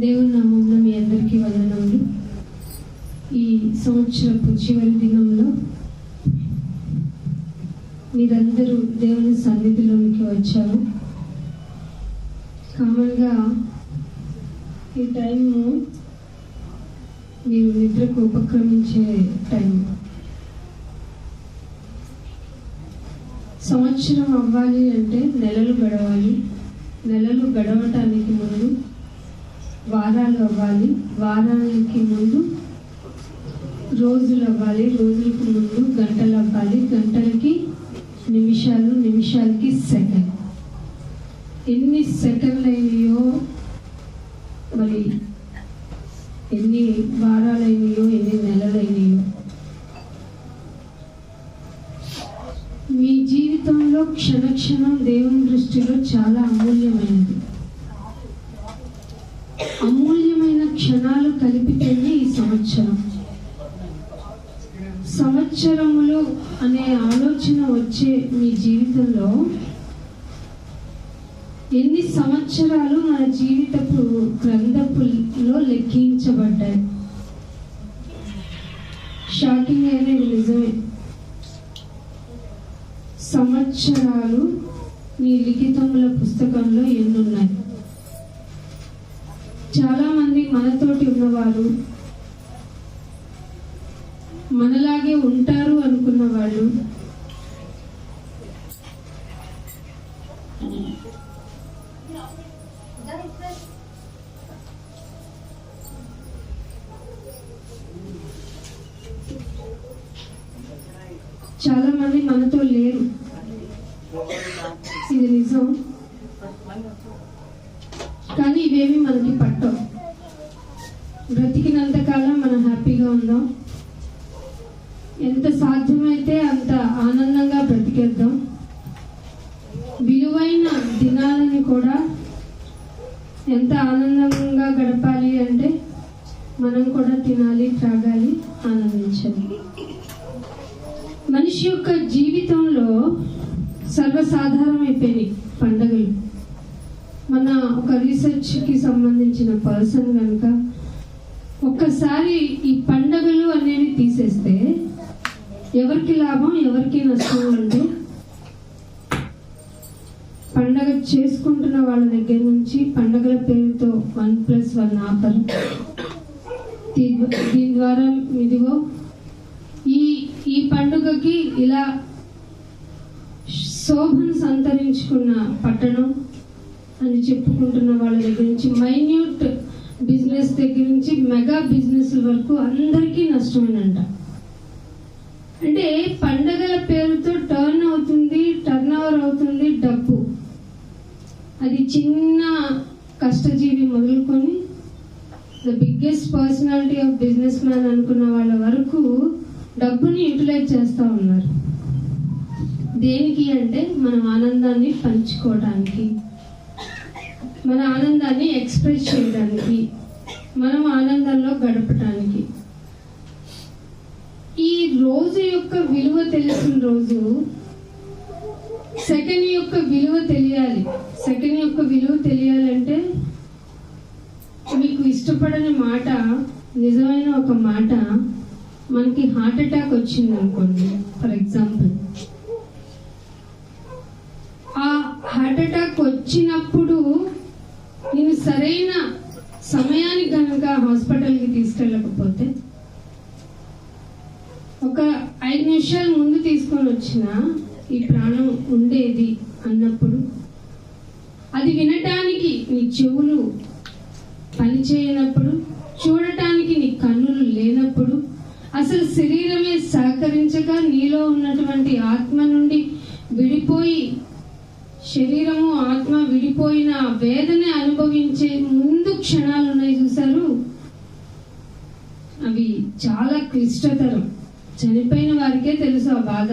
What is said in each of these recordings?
దేవుని నామమున మీ అందరికీ వందనములు. ఈ సంవత్సరపు చివరి దినంలో మీరందరూ దేవుని సన్నిధిలోనికి వచ్చారు. కామన్గా ఈ టైము మీరు నిద్రకు ఉపక్రమించే టైం. సంవత్సరం అవ్వాలి అంటే నెలలు గడవాలి. నెలలు గడవటానికి ముందు వారాలు అవ్వాలి. వారానికి ముందు రోజులు అవ్వాలి. రోజులకు ముందు గంటలు అవ్వాలి. గంటలకి నిమిషాలు, నిమిషాలకి సెకండ్. ఎన్ని సెకండ్లు అయినాయో, మరి ఎన్ని వారాలైనాయో, ఎన్ని నెలలైనాయో. మీ జీవితంలో క్షణక్షణం దేవుని దృష్టిలో చాలా అమూల్యమైనది. అమూల్యమైన క్షణాలు కలిపితేనే ఈ సంవత్సరం. సంవత్సరములు అనే ఆలోచన వచ్చే మీ జీవితంలో ఎన్ని సంవత్సరాలు మన జీవితపు గ్రంథపులో లెక్కించబడ్డాయి. షాకింగ్ అనేది నిజమే. సంవత్సరాలు మీ లిఖితముల పుస్తకంలో ఎన్నున్నాయి. చాలా మంది మనతోటి ఉన్నవారు, మనలాగే ఉంటారు అనుకున్న వాళ్ళు చాలా మంది మనతో లేరు. ఇది నిజం. కానీ ఇవేమి మనకి పట్టవు. బ్రతికినంతకాలం మనం హ్యాపీగా ఉందాం. ఎంత సాధ్యమైతే అంత ఆనందంగా బ్రతికేద్దాం. విలువైన దినాలని కూడా ఎంత ఆనందంగా గడపాలి అంటే మనం కూడా తినాలి, త్రాగాలి, ఆనందించాలి. మనిషి యొక్క జీవితంలో సర్వసాధారణమైపోయినాయి పండగలు. మన ఒక రీసెర్చ్కి సంబంధించిన పర్సన్ కనుక ఒక్కసారి ఈ పండగలు అనేవి తీసేస్తే ఎవరికి లాభం, ఎవరికి నష్టం అంటే పండగ చేసుకుంటున్న వాళ్ళ దగ్గర నుంచి పండగల పేరుతో 1+1 ఆఫర్. దీని ద్వారా ఇదిగో ఈ పండుగకి ఇలా శోభను సంతరించుకున్న పట్టణం అని చెప్పుకుంటున్న వాళ్ళ దగ్గర నుంచి, మైన్యూట్ బిజినెస్ దగ్గర నుంచి మెగా బిజినెస్ వరకు అందరికీ నష్టమేనంట. అంటే పండగల పేరుతో టర్న్ ఓవర్ అవుతుంది డబ్బు. అది చిన్న కష్టజీవి మొదలుకొని the biggest personality of business man అనుకున్న వాళ్ళ వరకు డబ్బుని యూటిలైజ్ చేస్తూ ఉన్నారు. దేనికి అంటే మన ఆనందాన్ని పంచుకోవడానికి, మన ఆనందాన్ని ఎక్స్ప్రెస్ చేయడానికి, మనం ఆనందంలో గడపటానికి. ఈ రోజు యొక్క విలువ తెలిసిన రోజు సెకండ్ యొక్క విలువ తెలియాలి. సెకండ్ యొక్క విలువ తెలియాలంటే మీకు ఇష్టపడని మాట, నిజమైన ఒక మాట, మనకి హార్ట్ అటాక్ వచ్చింది అనుకోండి ఫర్ ఎగ్జాంపుల్. ఆ హార్ట్ అటాక్ వచ్చినప్పుడు నేను సరైన సమయానికి కనుక హాస్పిటల్కి తీసుకెళ్ళకపోతే, ఒక 5 నిమిషాల ముందు తీసుకొని వచ్చిన ఈ ప్రాణం ఉండేది అన్నప్పుడు, అది వినటానికి నీ చెవులు పనిచేయనప్పుడు, చూడటానికి నీ కన్నులు లేనప్పుడు, అసలు శరీరమే సహకరించక నీలో ఉన్నటువంటి ఆత్మ నుండి విడిపోయి, శరీరము ఆత్మ విడిపోయిన వేదన అనుభవించే ముందు క్షణాలు ఉన్నాయి చూసారు, అవి చాలా క్లిష్టతరం. చనిపోయిన వారికే తెలుసు ఆ బాధ.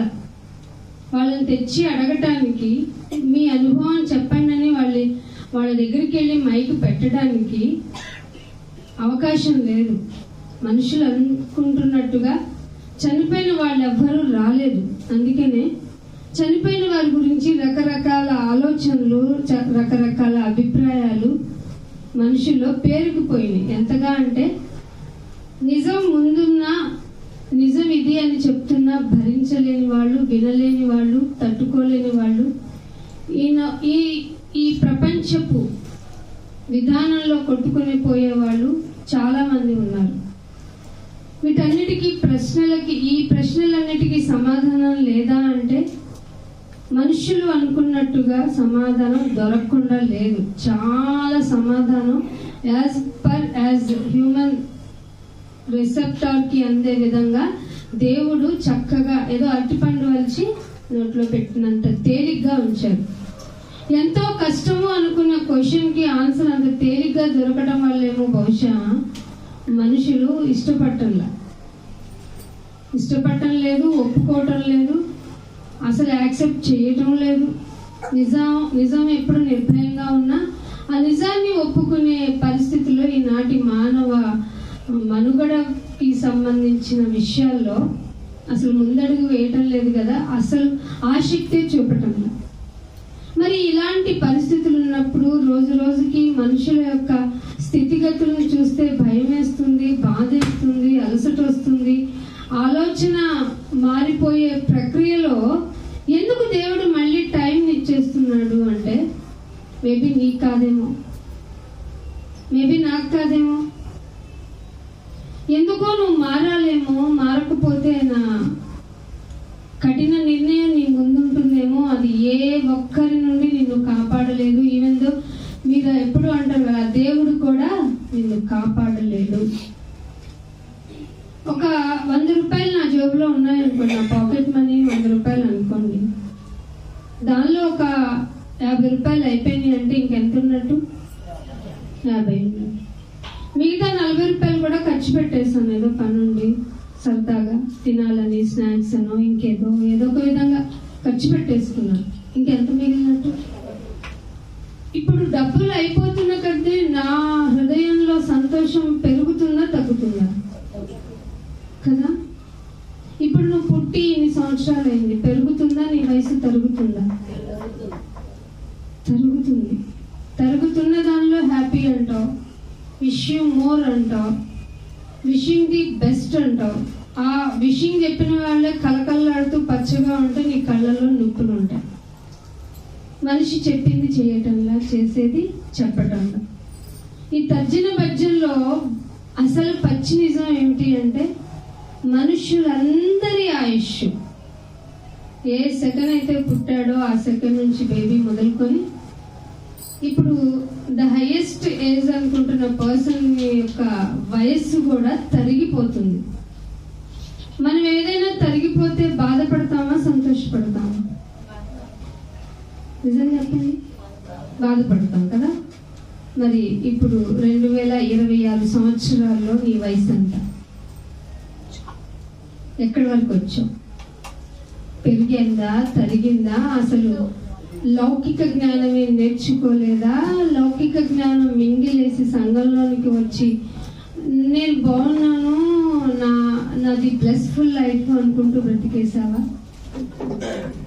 వాళ్ళని తెచ్చి అడగటానికి, మీ అనుభవం చెప్పండి అని వాళ్ళ దగ్గరికి వెళ్ళి మైక్ పెట్టడానికి అవకాశం లేదు. మనుషులు అనుకుంటున్నట్టుగా చనిపోయిన వాళ్ళు ఎవ్వరూ రాలేదు. అందుకనే చనిపోయిన వారి గురించి రకరకాల ఆలోచనలు, రకరకాల అభిప్రాయాలు మనుషుల్లో పేరుకుపోయినాయి. ఎంతగా అంటే నిజం ముందున్న నిజం ఇది అని చెప్తున్నా భరించలేని వాళ్ళు, వినలేని వాళ్ళు, తట్టుకోలేని వాళ్ళు, ఈ ప్రపంచపు విధానంలో కొట్టుకుని పోయేవాళ్ళు చాలా మంది ఉన్నారు. వీటన్నిటికీ ఈ ప్రశ్నలన్నిటికీ సమాధానం లేదా అంటే మనుషులు అనుకున్నట్టుగా సమాధానం దొరకకుండా లేదు. చాలా సమాధానం యాజ్ హ్యూమన్ రిసెప్టార్కి అందే విధంగా దేవుడు చక్కగా ఏదో అరటిపండు వలిచి నోట్లో పెట్టినంత తేలిగ్గా ఉంచారు. ఎంతో కష్టము అనుకున్న క్వశ్చన్కి ఆన్సర్ అంత తేలిగ్గా దొరకడం వల్లేమో బహుశా మనుషులు ఇష్టపడటం లేదు, ఒప్పుకోవటం లేదు, అసలు యాక్సెప్ట్ చేయటం లేదు. నిజం ఎప్పుడు నిర్భయంగా ఉన్నా ఆ నిజాన్ని ఒప్పుకునే పరిస్థితిలో ఈనాటి మానవ మనుగడకి సంబంధించిన విషయాల్లో అసలు ముందడుగు వేయటం లేదు కదా, అసలు ఆసక్తే చూపటం లేదు. మరి ఇలాంటి పరిస్థితులు ఉన్నప్పుడు రోజు రోజుకి మనుషుల యొక్క స్థితిగతులను చూస్తే భయం వేస్తుంది, బాధ వేస్తుంది, అలసట వస్తుంది. ఆలోచన మారిపోయే ప్రక్రియలో ఎందుకు దేవుడు మళ్ళీ టైం ఇచ్చేస్తున్నాడు అంటే మేబీ నీకు కాదేమో, మేబీ నాకు కాదేమో, ఎందుకో నువ్వు మారాలేమో, మారకపోతే నా కఠిన నిర్ణయం నీ ముందుంటుందేమో, అది ఏ ఒక్కరి నుండి నిన్ను కాపాడలేదు. ఈవెన్ దో మీరు ఎప్పుడు అంటారు కదా దేవుడు కూడా నిన్ను కాపాడలేడు. ఒక 100 రూపాయలు నా జేబులో ఉన్నాయనుకోండి, నా పాకెట్ మనీ 100 రూపాయలు అనుకోండి, దానిలో ఒక 50 రూపాయలు అయిపోయినాయి అంటే ఇంకెంత ఉన్నట్టు? 50 ఉన్నట్టు. మిగతా 40 రూపాయలు కూడా ఖర్చు పెట్టేస్తాను ఏదో పనుండి సరదాగా తినాలని, స్నాక్స్ అనో ఏదో ఒక విధంగా ఖర్చు పెట్టేసుకున్నాను. ఇంకెంత మిగిలినట్టు? ఇప్పుడు డబ్బులు అయిపోతున్న కొద్దీ నా హృదయంలో సంతోషం పెరుగుతుందా తగ్గుతుందా కదా? ఇప్పుడు నువ్వు పుట్టి ఇన్ని సంవత్సరాలు అయింది, పెరుగుతుందా? నీ వయసు తరుగుతుందా? తరుగుతున్న దానిలో హ్యాపీ అంటావు, విష్ యూ మోర్ అంటావు, విషింగ్ ది బెస్ట్ అంటావు. ఆ విషింగ్ చెప్పిన వాళ్ళే కలకల్లాడుతూ పచ్చగా ఉంటే నీ కళ్ళలో నొప్పులు ఉంటాయి. మనిషి చెప్పింది చేయటంలా, చేసేది చెప్పటంలా. ఈ తర్జన భర్జనలో అసలు పచ్చి నిజం ఏమిటి అంటే మనుషులందరి ఆయుష్ ఏ సెకండ్ అయితే పుట్టాడో ఆ సెకండ్ నుంచి బేబీ మొదలుకొని ఇప్పుడు ద హైయెస్ట్ ఏజ్ అనుకుంటున్న పర్సన్ యొక్క వయస్సు కూడా తరిగిపోతుంది. మనం ఏదైనా తరిగిపోతే బాధపడతామా, సంతోషపడతామా? నిజం చెప్పండి, బాధపడతాం కదా. మరి ఇప్పుడు 2026 సంవత్సరాల్లో నీ వయసు అంత ఎక్కడి వరకు వచ్చావు? పెరిగిందా, తరిగిందా? అసలు లౌకిక జ్ఞానమే నేర్చుకోలేదా? లౌకిక జ్ఞానం మింగిలేసి సంఘంలోనికి వచ్చి నేను బాగున్నాను, నాది బ్లెస్ఫుల్ లైఫ్ అనుకుంటూ బ్రతికేసావా?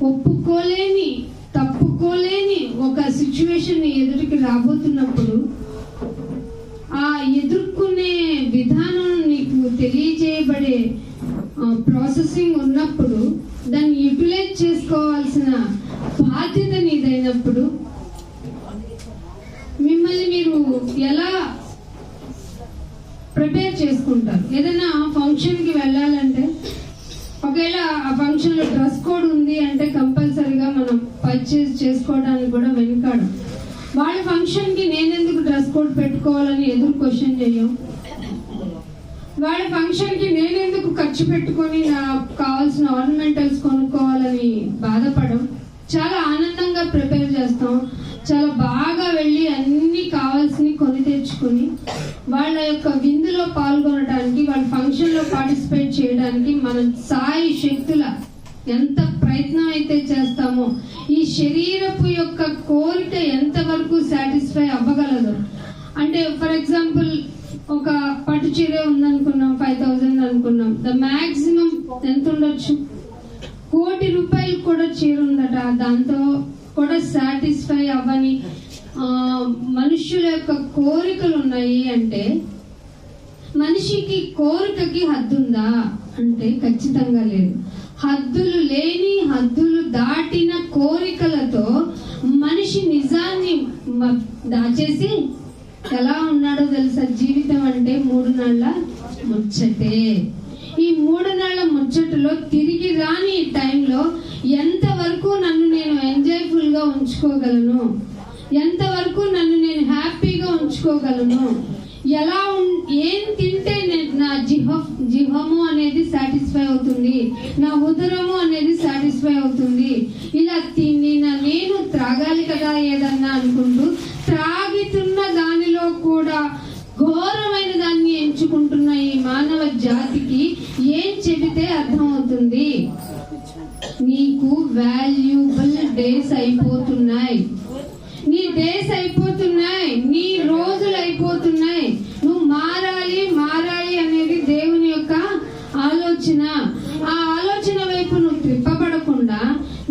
ఒప్పుకోలేని, తప్పుకోలేని ఒక సిచ్యువేషన్ ఎదుటికి రాబోతున్నప్పుడు ఆ ఎదుర్కొనే విధానం నీకు తెలియజేయబడే ప్రాసెసింగ్ ఉన్నప్పుడు దాన్ని యూటిలైజ్ చేసుకోవాల్సిన బాధ్యత నీదైనప్పుడు మిమ్మల్ని మీరు ఎలా ప్రిపేర్ చేసుకుంటారు? ఏదైనా ఫంక్షన్కి వెళ్ళాలంటే ఒకవేళ ఆ ఫంక్షన్లో డ్రెస్ కోడ్ ఉంది అంటే కంపల్సరీగా మనం పర్చేజ్ చేసుకోవడానికి కూడా వెనుకాడం. వాళ్ళ ఫంక్షన్కి నేనెందుకు డ్రెస్ కోడ్ పెట్టుకోవాలని ఎదురు క్వశ్చన్ చేయం. వాళ్ళ ఫంక్షన్కి నేనెందుకు ఖర్చు పెట్టుకొని నాకు కావాల్సిన ఆర్నమెంటల్స్ కొనుక్కోవాలని బాధపడం. చాలా ఆనందంగా ప్రిపేర్ చేస్తాం, చాలా బాగా వెళ్ళి అన్ని కావాల్సినవి కొని తెచ్చుకొని వాళ్ళ యొక్క విందులో పాల్గొనడానికి, వాళ్ళ ఫంక్షన్లో పార్టిసిపేట్ చేయడానికి మనం సాయి శక్తుల ఎంత ప్రయత్నం అయితే చేస్తామో ఈ శరీరపు యొక్క కోరిక ఎంతవరకు సాటిస్ఫై అవ్వగలదు అంటే, ఫర్ ఎగ్జాంపుల్ ఒక పట్టు చీర ఉందనుకున్నాం, 5000 అనుకున్నాం, ద మ్యాక్సిమం ఎంత ఉండొచ్చు? 1,00,00,000 రూపాయలు కూడా చీర ఉందట, దాంతో కూడా సాటిస్ఫై అవ్వని మనుష్యుల యొక్క కోరికలు ఉన్నాయి అంటే, మనిషికి కోరికకి హద్దుందా అంటే ఖచ్చితంగా లేదు. హద్దులు లేని, హద్దులు దాటిన కోరికలతో మనిషి నిజాన్ని దాచేసి ఎలా ఉన్నాడో తెలుసా? జీవితం అంటే 3 నెలల ముచ్చటే. ఈ 3 నెలల ముచ్చటలో తిరిగి రాని టైంలో ఎంతవరకు నన్ను నేను ఎంజాయ్ఫుల్ గా ఉంచుకోగలను, ఎంతవరకు నన్ను నేను హ్యాపీగా ఉంచుకోగలను, ఏం తింటే నా జిహము అనేది సాటిస్ఫై అవుతుంది, నా ఉదరము అనేది సాటిస్ఫై అవుతుంది, ఇలా నేను త్రాగాలి కదా ఏదన్నా అనుకుంటూ త్రాగుతున్న దానిలో కూడా ఘోరమైన దాన్ని ఎంచుకుంటున్న ఈ మానవ జాతికి ఏం చెబితే అర్థమవుతుంది? నీకు వాల్యూబుల్ డేస్ అయిపోతున్నాయి, నీ డేస్ అయిపోతున్నాయి, నీ రోజులు అయిపోతున్నాయి. నువ్వు మారాలి అనేది దేవుని యొక్క ఆలోచన. ఆ ఆలోచన వైపు నువ్వు త్రిప్పబడకుండా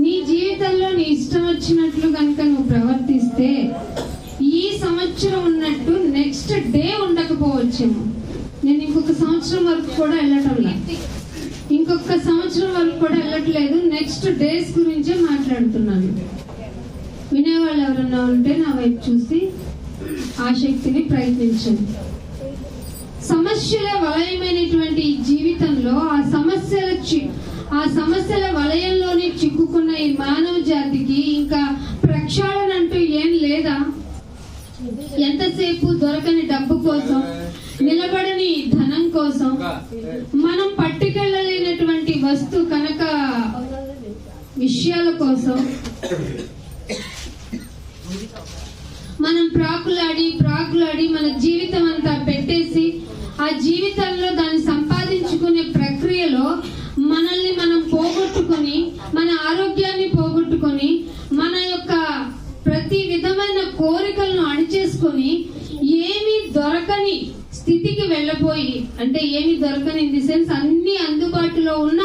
నీ జీవితంలో నీ ఇష్టం వచ్చినట్లు కనుక నువ్వు ప్రవర్తిస్తే ఈ సంవత్సరం ఉన్నట్టు నెక్స్ట్ డే ఉండకపోవచ్చేమో. నేను ఇంకొక సంవత్సరం వరకు కూడా వెళ్ళట్లేదు, నెక్స్ట్ డేస్ గురించే మాట్లాడుతున్నాను. వినేవాళ్ళు ఎవరన్నా ఉంటే నా వైపు చూసి ఆసక్తిని ప్రయత్నించండి. సమస్యల వలయమైనటువంటి ఈ జీవితంలో ఆ సమస్యల వలయంలోనే చిక్కుకున్న ఈ మానవ జాతికి ఇంకా ప్రక్షాళన అంటూ ఏం లేదా? ఎంతసేపు దొరకని డబ్బు కోసం, నిలబడని ధనం కోసం, మనం పట్టుకెళ్ళలేనటువంటి వస్తు కనుక విషయాల కోసం మనం ప్రాకులాడి మన జీవితం అంతా పెట్టేసి ఆ జీవితంలో దాన్ని సంపాదించుకునే ప్రక్రియలో మనల్ని మనం పోగొట్టుకొని, మన ఆరోగ్యాన్ని పోగొట్టుకొని, మన యొక్క ప్రతి విధమైన కోరికలను అణిచేసుకొని ఏమీ దొరకని స్థితికి వెళ్ళిపోయి, అంటే ఏమి దొరకని ఇన్ ది సెన్స్ అన్ని అందుబాటులో ఉన్న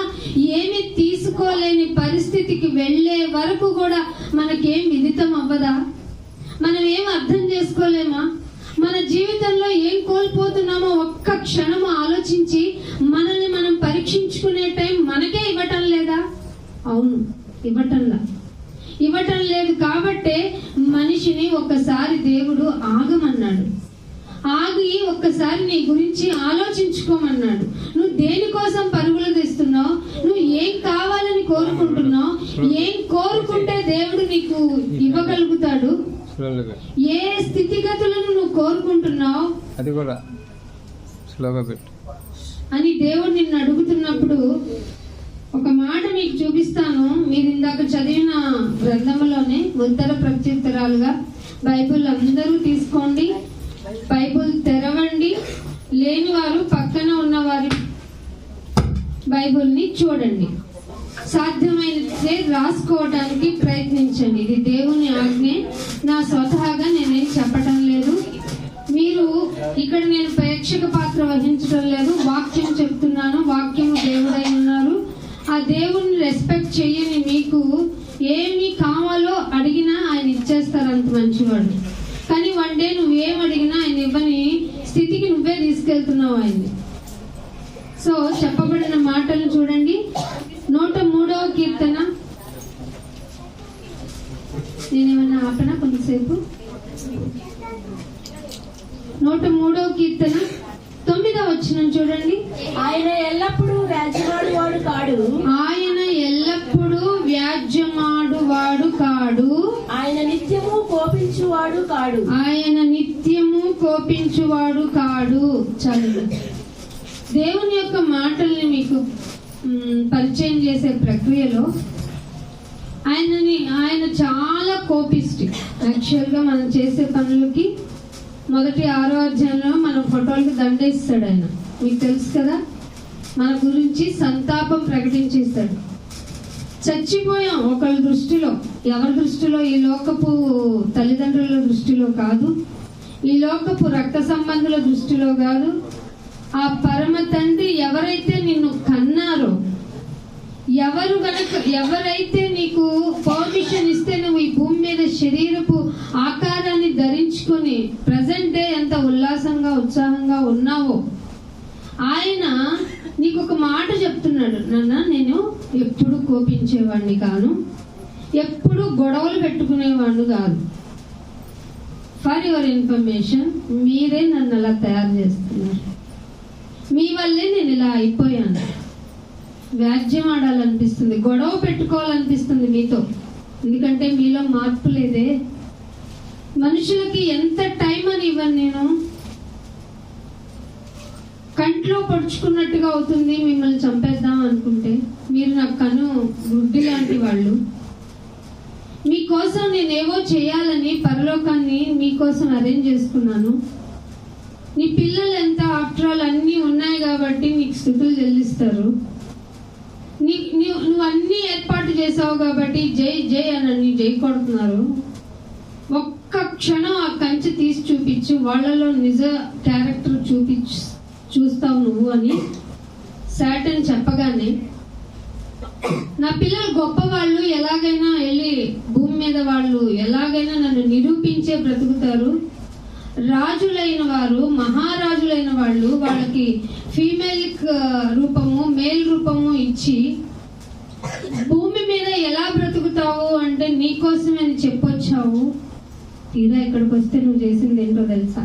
ఏమి తీసుకోలేని పరిస్థితికి వెళ్లే వరకు కూడా మనకేం విదితం అవ్వదా? మనం ఏం అర్థం చేసుకోలేమా? మన జీవితంలో ఏం కోల్పోతున్నామో ఒక్క క్షణము ఆలోచించి మనల్ని మనం పరీక్షించుకునే టైం మనకే ఇవ్వటం లేదా? అవును, ఇవ్వటం లేదు. కాబట్టే మనిషిని ఒక్కసారి దేవుడు ఆగమన్నాడు, ఆగి ఒక్కసారి నీ గురించి ఆలోచించుకోమన్నాడు. నువ్వు దేనికోసం పరుగులు తీస్తున్నావు, నువ్వు ఏం కావాలని కోరుకుంటున్నావు, ఏం కోరుకుంటే దేవుడు నీకు ఇవ్వగలుగుతాడు, ఏ స్థితిగతులను నువ్వు కోరుకుంటున్నావు అది కూడా అని దేవుడు నిన్ను అడుగుతున్నప్పుడు ఒక మాట మీకు చూపిస్తాను. మీరు ఇందాక చదివిన గ్రంథంలోనే ఉత్తర ప్రత్యుత్తరాలుగా బైబిల్ అందరూ తీసుకోండి, బైబిల్ తెరవండి, లేని వారు పక్కన ఉన్న వారి బైబిల్ని చూడండి, సాధ్యమైనదే రాసుకోవడానికి ప్రయత్నించండి. ఇది దేవుని ఆజ్ఞ, నా స్వతహాగా నేనేం చెప్పటం లేదు. మీరు ఇక్కడ నేను ప్రేక్షక పాత్ర వహించడం లేదు, వాక్యం చెప్తున్నాను. వాక్యము దేవుడై ఉన్నారు. ఆ దేవుణ్ణి రెస్పెక్ట్ చెయ్యని మీకు ఏమి కావాలో అడిగినా ఆయన ఇచ్చేస్తారు, అంత మంచివాడు. కానీ వన్ డే నువ్వేం అడిగినా ఆయన ఇవ్వని స్థితికి నువ్వే తీసుకెళ్తున్నావు ఆయన్ని. సో చెప్పబడిన మాటలు చూడండి. 103వ కీర్తన, నేనేమన్నా ఆపనా కొంతసేపు? 103వ కీర్తన 9వ వచనం చూడండి. ఆయన ఎల్లప్పుడూ వ్యాజ్యమాడువాడు కాడు, ఆయన ఎల్లప్పుడూ వ్యాజ్యమాడువాడు కాడు, ఆయన నిత్యము కోపించువాడు కాడు, ఆయన నిత్యము కోపించువాడు కాడు. చాలు. దేవుని యొక్క మాటల్ని మీకు పరిచయం చేసే ప్రక్రియలో ఆయన చాలా కోపిస్ట్. యాక్చువల్ గా మనం చేసే పనులకి మొదటి 6వ అధ్యాయంలో మన ఫోటోలకి దండేస్తాడు ఆయన. మీకు తెలుసు కదా, మన గురించి సంతాపం ప్రకటించేస్తాడు. చచ్చిపోయాం ఒకళ్ళ దృష్టిలో, ఎవరి దృష్టిలో? ఈ లోకపు తల్లిదండ్రుల దృష్టిలో కాదు, ఈ లోకపు రక్త సంబంధుల దృష్టిలో కాదు. ఆ పరమ తండ్రి ఎవరైతే నిన్ను కన్నారో, ఎవరైతే నీకు పర్మిషన్ ఇస్తే నువ్వు ఈ భూమి మీద శరీరపు ఆకారాన్ని ఉత్సాహంగా ఉన్నావో ఆయన నీకు ఒక మాట చెప్తున్నాడు, నాన్న నేను ఎప్పుడు కోపించేవాడిని కాను, ఎప్పుడు గొడవలు పెట్టుకునేవాడిని కాదు. ఫర్ యువర్ ఇన్ఫర్మేషన్, మీరే నన్ను అలా తయారు చేస్తున్నారు, మీ వల్లే నేను ఇలా అయిపోయాను. వ్యాజ్యం ఆడాలనిపిస్తుంది, గొడవ పెట్టుకోవాలనిపిస్తుంది మీతో, ఎందుకంటే మీలో మార్పు లేదే. మనుషులకి ఎంత టైం అని ఇవ్వను నేను, కంట్లో పొడుచుకున్నట్టుగా అవుతుంది మిమ్మల్ని చంపేద్దాం అనుకుంటే. మీరు నాకు కను గుడ్డి లాంటి వాళ్ళు. మీకోసం నేనేవో చేయాలని పరలోకాన్ని మీకోసం అరేంజ్ చేసుకున్నాను. నీ పిల్లలు ఎంత ఆఫ్టర్ ఆల్ అన్నీ ఉన్నాయి కాబట్టి నీకు స్తుతులు చెల్లిస్తారు. నువ్వు అన్ని ఏర్పాటు చేసావు కాబట్టి జై జై అని జై కొడుతున్నారు. ఒక్క క్షణం ఆ కంచె తీసి చూపించు, వాళ్ళలో నిజ క్యారెక్టర్ చూస్తావు నువ్వు అని సాటన్ చెప్పగానే, నా పిల్లలు గొప్పవాళ్ళు, ఎలాగైనా వెళ్ళి భూమి మీద వాళ్ళు ఎలాగైనా నన్ను నిరూపించే బ్రతుకుతారు. రాజులైన వారు, మహారాజులైన వాళ్ళు వాళ్ళకి ఫీమేల్ రూపము మేల్ రూపము ఇచ్చి భూమి మీద ఎలా బ్రతుకుతావు అంటే నీకోసమే అని చెప్పొచ్చావు. తీరా ఇక్కడికి వస్తే నువ్వు చేసింది ఏంటో తెలుసా?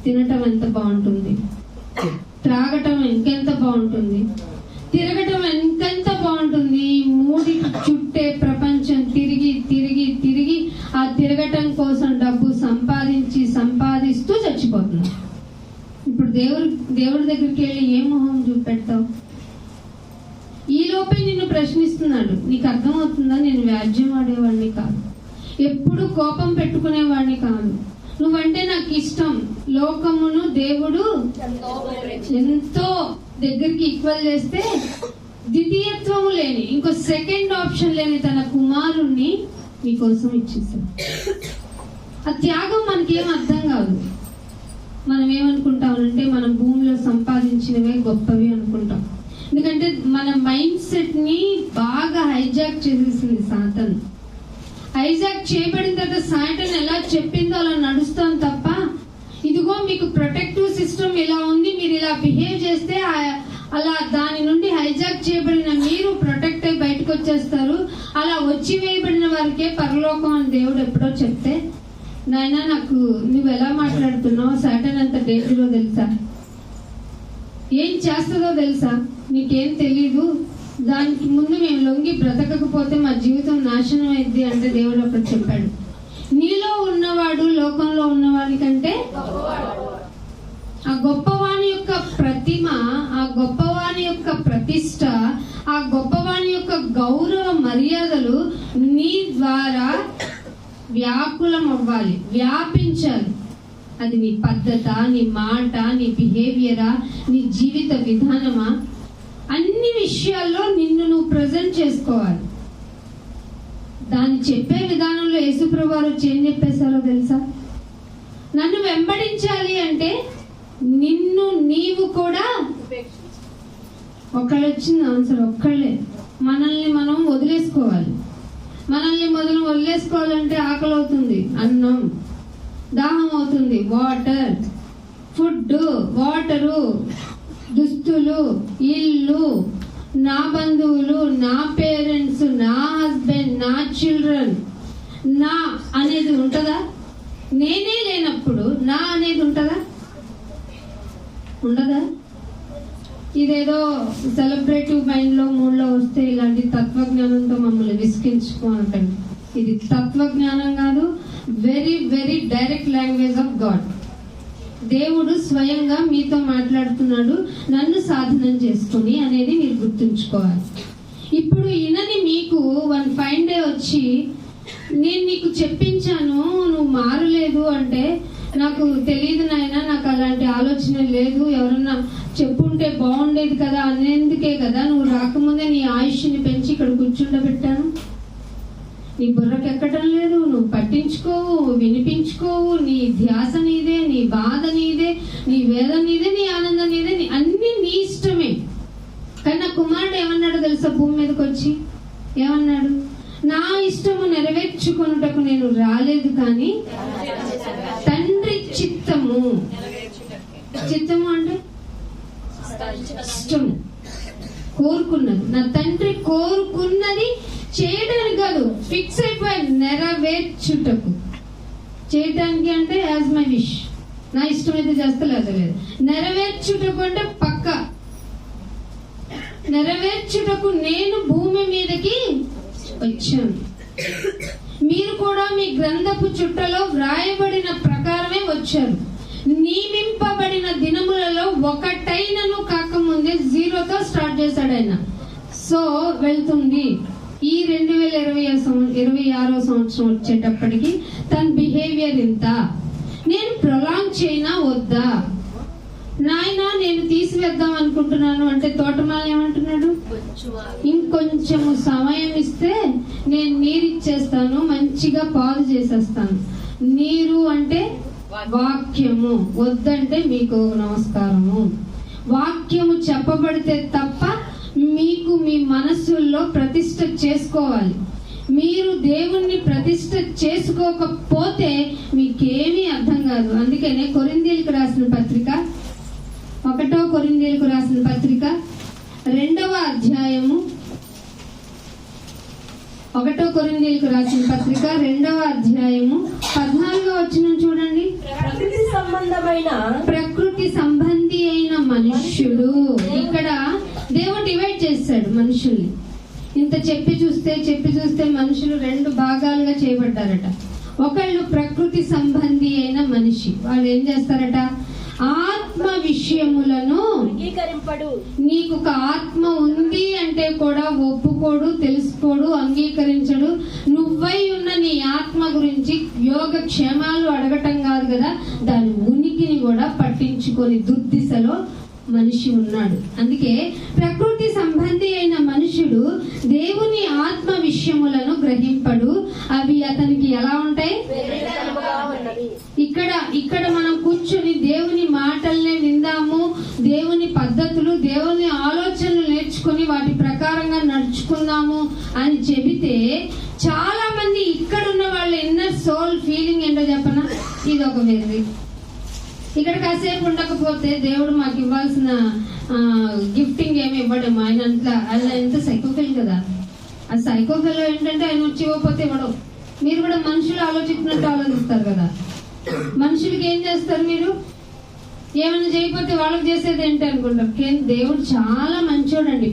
తినటం ఎంత బాగుంటుంది, త్రాగటం ఇంకెంత బాగుంటుంది, తిరగటం ఎంతెంత బాగుంటుంది. మూడికి చుట్టే ప్రపంచం తిరిగి తిరిగి తిరిగి ఆ తిరగటం కోసం డబ్బు సంపాదిస్తూ చచ్చిపోతుంది. ఇప్పుడు దేవుడి దగ్గరికి వెళ్ళి ఏ మొహం చూపెడతావు? ఈ లోపే నిన్ను ప్రశ్నిస్తున్నాడు. నీకు అర్థమవుతుందా? నేను వ్యాజ్యం ఆడేవాడిని కాదు, ఎప్పుడు కోపం పెట్టుకునేవాడిని కాదు. నువ్వంటే నాకు ఇష్టం. లోకమును దేవుడు ఎంతో దగ్గరికి ఈక్వల్ చేస్తే ద్వితీయత్వము లేని, ఇంకో సెకండ్ ఆప్షన్ లేని తన కుమారుణ్ణి నీకోసం ఇచ్చేసాడు. ఆ త్యాగం మనకేం అర్థం కాదు. మనం ఏమనుకుంటామంటే మనం భూమిలో సంపాదించినవే గొప్పవి అనుకుంటాం. ఎందుకంటే మన మైండ్ సెట్ ని బాగా హైజాక్ చేసేసింది సాతాను. హైజాక్ చేయబడిన తర్వాత సాటన్ ఎలా చెప్పిందో అలా నడుస్తాం తప్ప, ఇదిగో మీకు ప్రొటెక్టివ్ సిస్టమ్ ఇలా ఉంది, మీరు ఇలా బిహేవ్ చేస్తే అలా దాని నుండి హైజాక్ చేయబడిన మీరు ప్రొటెక్ట్ అయి బయటకు వచ్చేస్తారు. అలా వచ్చి వేయబడిన వారికే పరలోకం అని దేవుడు ఎప్పుడో చెప్తే, నాయనా నాకు నువ్వు ఎలా మాట్లాడుతున్నావు? సాటన్ అంత డేంజరో తెలుసా? ఏం చేస్తుందో తెలుసా? నీకేం తెలీదు. దానికి ముందు మేము లొంగి బ్రతకకపోతే మా జీవితం నాశనం అయింది అంటే దేవుడు అక్కడ చెప్పాడు. నీలో ఉన్నవాడు లోకంలో ఉన్నవాడి కంటే ఆ గొప్పవాని యొక్క ప్రతిమ, ఆ గొప్పవాని యొక్క ప్రతిష్ట, ఆ గొప్పవాని యొక్క గౌరవ మర్యాదలు నీ ద్వారా వ్యాకులం అవ్వాలి, వ్యాపించాలి. అది నీ పద్ధత, నీ మాట, నీ బిహేవియరా, నీ జీవిత విధానమా, అన్ని విషయాల్లో నిన్ను నువ్వు ప్రజెంట్ చేసుకోవాలి. దాన్ని చెప్పే విధానంలో యేసుప్రభు వారు ఏం చెప్పేశారో తెలుసా? నన్ను వెంబడించాలి అంటే నిన్ను నీవు కూడా, ఒక్కళ్ళు వచ్చింది ఆన్సర్, ఒక్కళ్ళే. మనల్ని మనం వదిలేసుకోవాలి. మనల్ని వదిలేసుకోవాలంటే ఆకలి అవుతుంది, అన్నం, దాహం అవుతుంది, వాటర్, ఫుడ్, వాటరు, దుస్తులు, ఇల్లు, నా బంధువులు, నా పేరెంట్స్, నా హస్బెండ్, నా చిల్డ్రన్, నా అనేది ఉంటుందా? నేనే లేనప్పుడు నా అనేది ఉంటుందా? ఉండదా? ఇదేదో సెలబ్రేటివ్ మైండ్ లో మూడ్లో వస్తే ఇలాంటి తత్వజ్ఞానంతో మమ్మల్ని విసిగించుకోనకండి. ఇది తత్వజ్ఞానం కాదు, very very direct language of God. దేవుడు స్వయంగా మీతో మాట్లాడుతున్నాడు, నన్ను సాధనం చేసుకుని అనేది మీరు గుర్తుంచుకోవాలి. ఇప్పుడు ఈయనని మీకు వన్ ఫైన్ డే వచ్చి నేను నీకు చెప్పించాను, నువ్వు మారలేదు అంటే, నాకు తెలియదు నాయనా, నాకు అలాంటి ఆలోచన లేదు, ఎవరన్నా చెప్పుంటే బాగుండేది కదా అనేందుకే కదా నువ్వు రాకముందే నీ ఆయుష్ని పెంచి ఇక్కడ కూర్చుండబెట్టాను. నీ బుర్రకెక్కటం లేదు, నువ్వు పట్టించుకోవు, వినిపించుకోవు, నీ ధ్యాస నీదే, నీ బాధ నీదే, నీ వేదన నీదే, నీ ఆనందం నీదే, అన్ని నీ ఇష్టమే. కానీ నా కుమారుడు ఏమన్నాడు తెలుసా? భూమి మీదకి వచ్చి ఏమన్నాడు? నా ఇష్టము నెరవేర్చుకొనుటకు నేను రాలేదు, కానీ తండ్రి చిత్తము చిత్తము అంటే ఇష్టం, కోరుకున్నది. నా తండ్రి కోరుకున్నది చేయడానికి కాదు, ఫిక్స్ అయిపోయి నెరవేర్చుటకు. చేయటానికి అంటే యాజ్ మై విష్, నా ఇష్టం అయితే చేస్తలేదు. నెరవేర్చుటకు అంటే పక్క. నెరవేర్చుటకు నేను భూమి మీదకి వచ్చాను. మీరు కూడా మీ గ్రంథపు చుట్టలో వ్రాయబడిన ప్రకారమే వచ్చారు. నియమింపబడిన దినములలో ఒకటైనను కాకముందే 0తో స్టార్ట్ చేశాడు ఆయన. సో వెళ్తుంది. ఈ 2026 సంవత్సరం వచ్చేటప్పటికి తన బిహేవియర్ ఇంత. నేను ప్రొలాంగ్ చేయనా వద్దా? నాయన నేను తీసివేద్దాం అనుకుంటున్నాను అంటే తోటమాల ఏమంటున్నాడు? ఇంకొంచెము సమయం ఇస్తే నేను నీరు ఇచ్చేస్తాను, మంచిగా పాలు చేసేస్తాను. నీరు అంటే వాక్యము, వద్దంటే మీకు నమస్కారము. వాక్యము చెప్పబడితే తప్ప మీకు మీ మనస్సుల్లో ప్రతిష్ఠ చేసుకోవాలి. మీరు దేవుణ్ణి ప్రతిష్ఠ చేసుకోకపోతే మీకేమీ అర్థం కాదు. అందుకనే కొరింథీయులకు రాసిన పత్రిక 1 కొరింథీయులకు రాసిన పత్రిక 2వ అధ్యాయము 1 కొరింథీయులకు రాసిన పత్రిక 2వ అధ్యాయము 14వ వచనం చూడండి. ప్రకృతి సంబంధి అయిన మనుష్యుడు. ఇక్కడ దేవుడు డివైడ్ చేశాడు మనుషుల్ని. ఇంత చెప్పి చూస్తే మనుషులు 2 భాగాలుగా చేయబడ్డారట. ఒకళ్ళు ప్రకృతి సంబంధి అయిన మనిషి. వాళ్ళు ఏం చేస్తారట? ఆత్మ విషయములను అంగీకరింపడు. నీకు ఒక ఆత్మ ఉంది అంటే కూడా ఒప్పుకోడు, తెలుసుకోడు, అంగీకరించడు. నువ్వై ఉన్న నీ ఆత్మ గురించి యోగక్షేమాలు అడగటం కాదు కదా, దాని ఉనికిని కూడా పట్టించుకొని దుర్దిశలో మనిషి ఉన్నాడు. అందుకే ప్రకృతి సంబంధి అయిన మనుషుడు దేవుని ఆత్మ విషయములను గ్రహింపడు. అవి అతనికి ఎలా ఉంటాయి? ఇక్కడ మనం కూర్చొని దేవుని మాటల్ని విందాము, దేవుని పద్ధతులు, దేవుని ఆలోచనలు నేర్చుకుని వాటి ప్రకారంగా నడుచుకుందాము అని చెబితే చాలా మంది ఇక్కడ ఉన్న వాళ్ళ ఇన్నర్ సోల్ ఫీలింగ్ ఏంటో చెప్పనా? ఇది ఒక వెర్రి. ఇక్కడ కాసేపు ఉండకపోతే దేవుడు మాకు ఇవ్వాల్సిన గిఫ్టింగ్ ఏమి ఇవ్వడము. ఆయన ఎంత సైకోఫిల్ కదా. ఆ సైకోఫిల్ ఏంటంటే ఆయన వచ్చి ఇవ్వకపోతే ఇవ్వడం. మీరు కూడా మనుషులు ఆలోచించినట్టు ఆలోచిస్తారు కదా. మనుషులకి ఏం చేస్తారు? మీరు ఏమైనా చేయకపోతే వాళ్ళకి చేసేది ఏంటి అనుకుంటారు. దేవుడు చాలా మంచోడండి.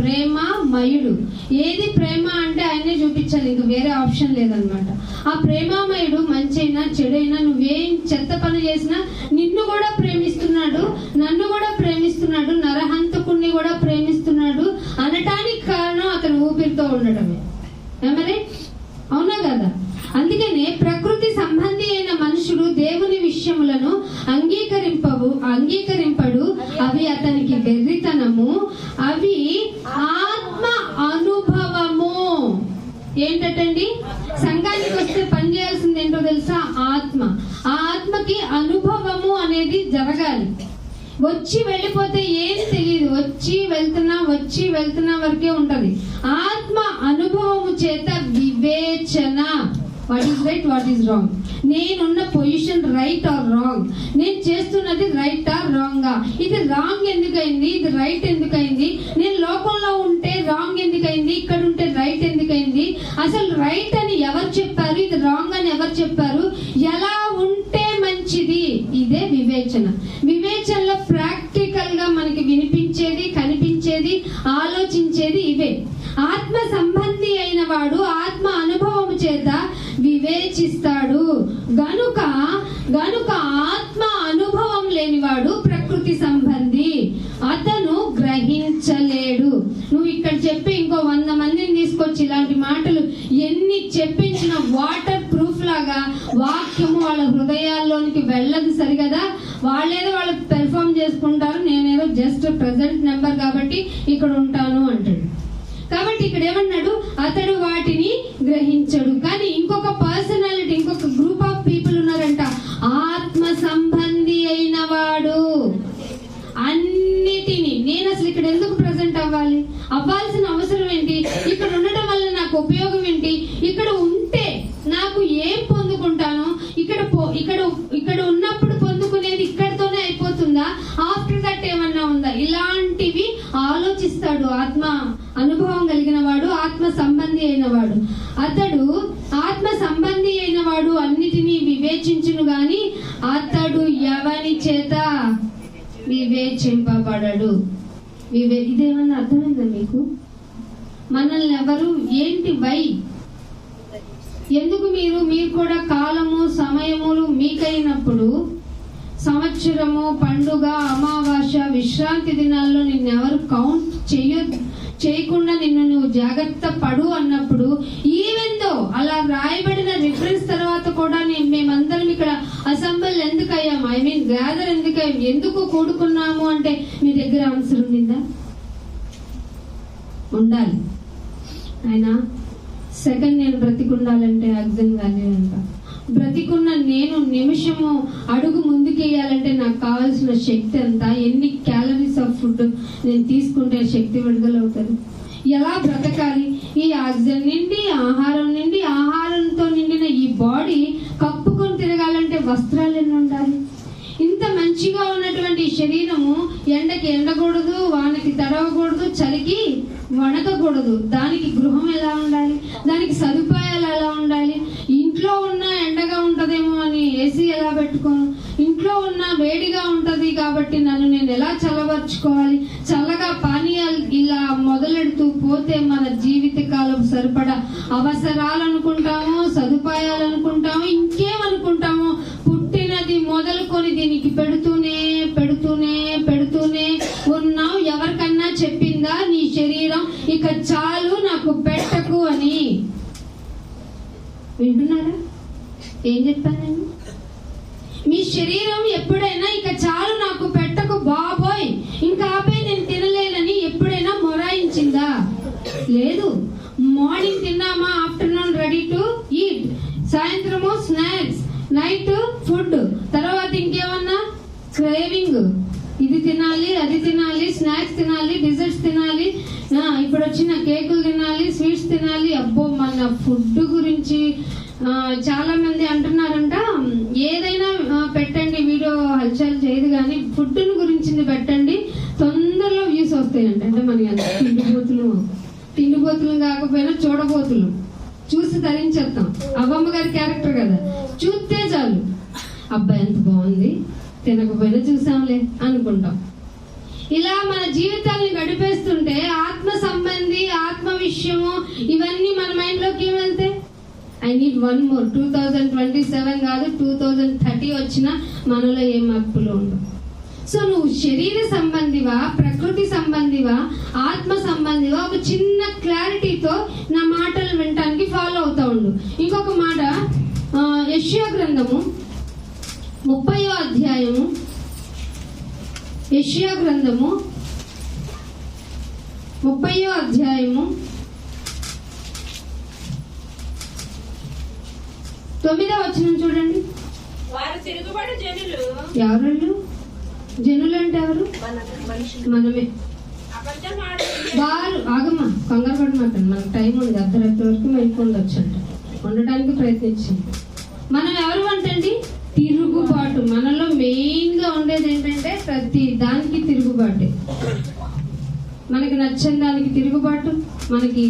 ప్రేమమయుడు. ఏది ప్రేమ అంటే ఆయనే చూపించాలి, ఇంకా వేరే ఆప్షన్ లేదనమాట. ఆ ప్రేమమయుడు మంచైనా చెడైనా నువ్వేం చెత్త పని చేసినా నిన్ను కూడా ప్రేమిస్తున్నాడు, నన్ను కూడా ప్రేమిస్తున్నాడు, నరహంతకుణ్ణి కూడా ప్రేమిస్తున్నాడు అనటానికి కారణం అతను ఊపిరితో ఉండటమే. మరి అవునా కదా? అందుకనే ప్రకృతి సంబంధి అయిన మనుషుడు దేవుని విషయములను అంగీకరింపడు. అవి అతనికి వెర్రితనము. అవి ఆత్మ అనుభవము. ఏంటండి? సంఘానికి వస్తే పని చేయాల్సింది ఏంటో తెలుసా? ఆత్మ. ఆ ఆత్మకి అనుభవము అనేది జరగాలి. వచ్చి వెళ్ళిపోతే ఏం తెలియదు. వచ్చి వెళ్తున్నా వరకే ఉంటది. ఆత్మ అనుభవము చేత వివేచన. What is right, what is wrong, నేనున్న పొజిషన్ రైట్ ఆర్ రాంగ్, నేను చేస్తున్నది రైట్ ఆర్ రాంగా, ఇది రాంగ్ ఎందుకైంది, ఇది రైట్ ఎందుకైంది, నేను లోకంలో ఉంటే రాంగ్ ఎందుకైంది, ఇక్కడ ఉంటే రైట్ ఎందుకైంది, అసలు రైట్ అని ఎవరు చెప్పారు, ఇది రాంగ్ అని ఎవరు చెప్పారు, ఎలా ఉంటే మంచిది. ఇదే వివేచన. వివేచనలో ప్రాక్టికల్ గా మనకి వినిపించేది, కనిపించేది, ఆలోచించేది ఇవే. ఆత్మ సంబంధి అయిన వాడు ఆత్మ అనుభవము చేత వివేచిస్తాడు. గనుక ఆత్మ అనుభవం లేనివాడు ప్రకృతి సంబంధి, అతను గ్రహించలేడు. నువ్వు ఇక్కడ చెప్పి ఇంకో 100 మందిని తీసుకొచ్చి ఇలాంటి మాటలు ఎన్ని చెప్పించిన వాటర్ ప్రూఫ్ లాగా వాక్యము వాళ్ళ హృదయాల్లోనికి వెళ్ళదు. సరిగదా? వాళ్ళేదో వాళ్ళు పెర్ఫార్మ్ చేసుకుంటారు, నేనేదో జస్ట్ ప్రెసెంట్ నెంబర్ కాబట్టి ఇక్కడ ఉంటాను అంటాడు. కాబట్టి ఇక్కడ ఏమన్నాడు? అతడు వాటిని గ్రహించడు. కానీ ఇంకొక పర్సనాలిటీ, ఇంకొక గ్రూప్ ఆఫ్ పీపుల్ ఉన్నారంట. ఆత్మ సంబంధి అయిన వాడు అన్నిటినీ, నేను అసలు ఇక్కడ ఎందుకు ప్రెసెంట్ అవ్వాల్సిన అవసరం ఏంటి, ఇక్కడ ఉండటం వల్ల నాకు ఉపయోగం ఏంటి, ఇక్కడ ఉంటే నాకు ఏం వాడు. అతడు ఆత్మ సంబంధి అయిన వాడు అన్నిటినీ వివేచించును గాని అతడు ఎవని చేత వివేచింపబడడు. ఇదేమన్నా అర్థమైందా మీకు? మనల్ని ఎవరు ఏంటి వై ఎందుకు మీరు కూడా కాలము సమయములు మీకైనప్పుడు సంవత్సరము పండుగ అమావాస్య విశ్రాంతి దినాల్లో నిన్నెవరు కౌంట్ చేయకుండా నిన్ను నువ్వు జాగ్రత్త పడు అన్నప్పుడు ఈవెందో అలా రాయబడిన రిఫరెన్స్ తర్వాత కూడా మేమందరం ఇక్కడ అసెంబ్లీ ఎందుకు అయ్యాం, ఐ మీన్ గ్యాదర్ ఎందుకు అయ్యాం, ఎందుకు కూడుకున్నాము అంటే మీ దగ్గర ఆన్సర్ ఉండిందా? ఉండాలి. ఆయన సెకండ్ నేను బ్రతికుండాలంటే ఆక్సిజన్ వాల్యూ ఎంత, బ్రతికున్న నేను నిమిషము అడుగు ముందుకేయాలంటే నాకు కావాల్సిన శక్తి ఎంత, ఎన్ని క్యాలరీస్ ఆఫ్ ఫుడ్ నేను తీసుకుంటే శక్తి విడుదలవుతుంది, ఎలా బ్రతకాలి, ఈ ఆక్సిజన్ నిండి ఆహారం నిండి ఆహారంతో నిండిన ఈ బాడీ కప్పుకొని తిరగాలంటే వస్త్రాలు ఎన్ని ఉండాలి. ఇంత మంచిగా ఉన్నటువంటి శరీరము ఎండకి ఎండకూడదు, వానకి తడవకూడదు, చలికి వణకకూడదు. దానికి గృహం ఎలా ఉండాలి, దానికి సదుపాయాలు ఎలా ఉండాలి. ఇంట్లో ఉన్న ఎండగా ఉంటదేమో అని ఏసీ ఎలా పెట్టుకోను, ఇంట్లో ఉన్న వేడిగా ఉంటది కాబట్టి నన్ను నేను ఎలా చల్లబరుచుకోవాలి, చల్లగా పానీయాలు ఇలా మొదలెడుతూ పోతే మన జీవిత కాలం సరిపడా అవసరాలు అనుకుంటాము, సదుపాయాలు అనుకుంటాము, ఇంకేమనుకుంటాము. పుట్టినది మొదలుకొని దీనికి పెడుతూనే పెడుతూనే పెడుతూనే ఉన్నావు. ఎవరికన్నా చెప్పిందా నీ శరీరం ఇక చాలు నాకు పెట్టకు అని? వింటున్నారా ఏం చెప్పానండి? మీ శరీరం ఎప్పుడైనా ఇక చాలు నాకు పెట్టకు బాబోయ్ ఇంకా ఆపే నేను తినలేనని ఎప్పుడైనా మొరాయించిందా? లేదు. మార్నింగ్ తిన్నామా, ఆఫ్టర్నూన్ రెడీ టు ఈట్, సాయంత్రము స్నాక్స్, నైట్ ఫుడ్, తర్వాత ఇంకేమన్నా క్రేవింగ్, ఇది తినాలి అది తినాలి, స్నాక్స్ తినాలి, డిజర్ట్స్ తినాలి, ఇప్పుడు వచ్చిన కేకులు తినాలి, స్వీట్స్ తినాలి. అబ్బో మన ఫుడ్ గురించి చాలా మంది అంటున్నారంట, ఏదైనా పెట్టండి వీడియో హల్చల్ చేయదు కానీ ఫుడ్ గురించి పెట్టండి తొందరలో వ్యూస్ వస్తాయంట. అంటే మనకి తిండిపోతులు కాకపోయినా చూడబోతులు చూసి తరించేస్తాం. అవ్వమ్మ గారి క్యారెక్టర్ కదా, చూస్తే చాలు అబ్బాయి ఎంత బాగుంది, తినకపోయినా చూసాంలే అనుకుంటాం. ఇలా మన జీవితాన్ని గడిపేస్తుంటే ఆత్మ సంబంధి ఆత్మ విషయము ఇవన్నీ మన మైండ్ లోకి ఏం వెళ్తాయి? I need one more. 2027 కాదు 2030 వచ్చినా మనలో ఏం మార్పులు ఉండవు. సో నువ్వు శరీర సంబంధివా, ప్రకృతి సంబంధివా, ఆత్మ సంబంధివా, ఒక చిన్న క్లారిటీతో నా మాటలు వినటానికి ఫాలో అవుతా ఉండు. ఇంకొక మాట, యెషయా గ్రంథము 30వ అధ్యాయము, యెషయా గ్రంథము 30వ అధ్యాయము 9వ వచనం చూడండి. వారు తిరుగుబడి జనులు. ఎవరు జనులు అంటే ఎవరు? మనమే. వారు ఆగమ్మా, కంగారు పడమాకండి, మనకు టైం ఉంది, అర్ధరాత్రి వరకు వెళ్ళిపోవచ్చు అంట, ఉండటానికి ప్రయత్నించింది. మనం ఎవరు అంటండి? తిరుగుబాటు. మనలో మెయిన్ గా ఉండేది ఏంటంటే ప్రతి దానికి తిరుగుబాటే. మనకి నచ్చని దానికి తిరుగుబాటు, మనకి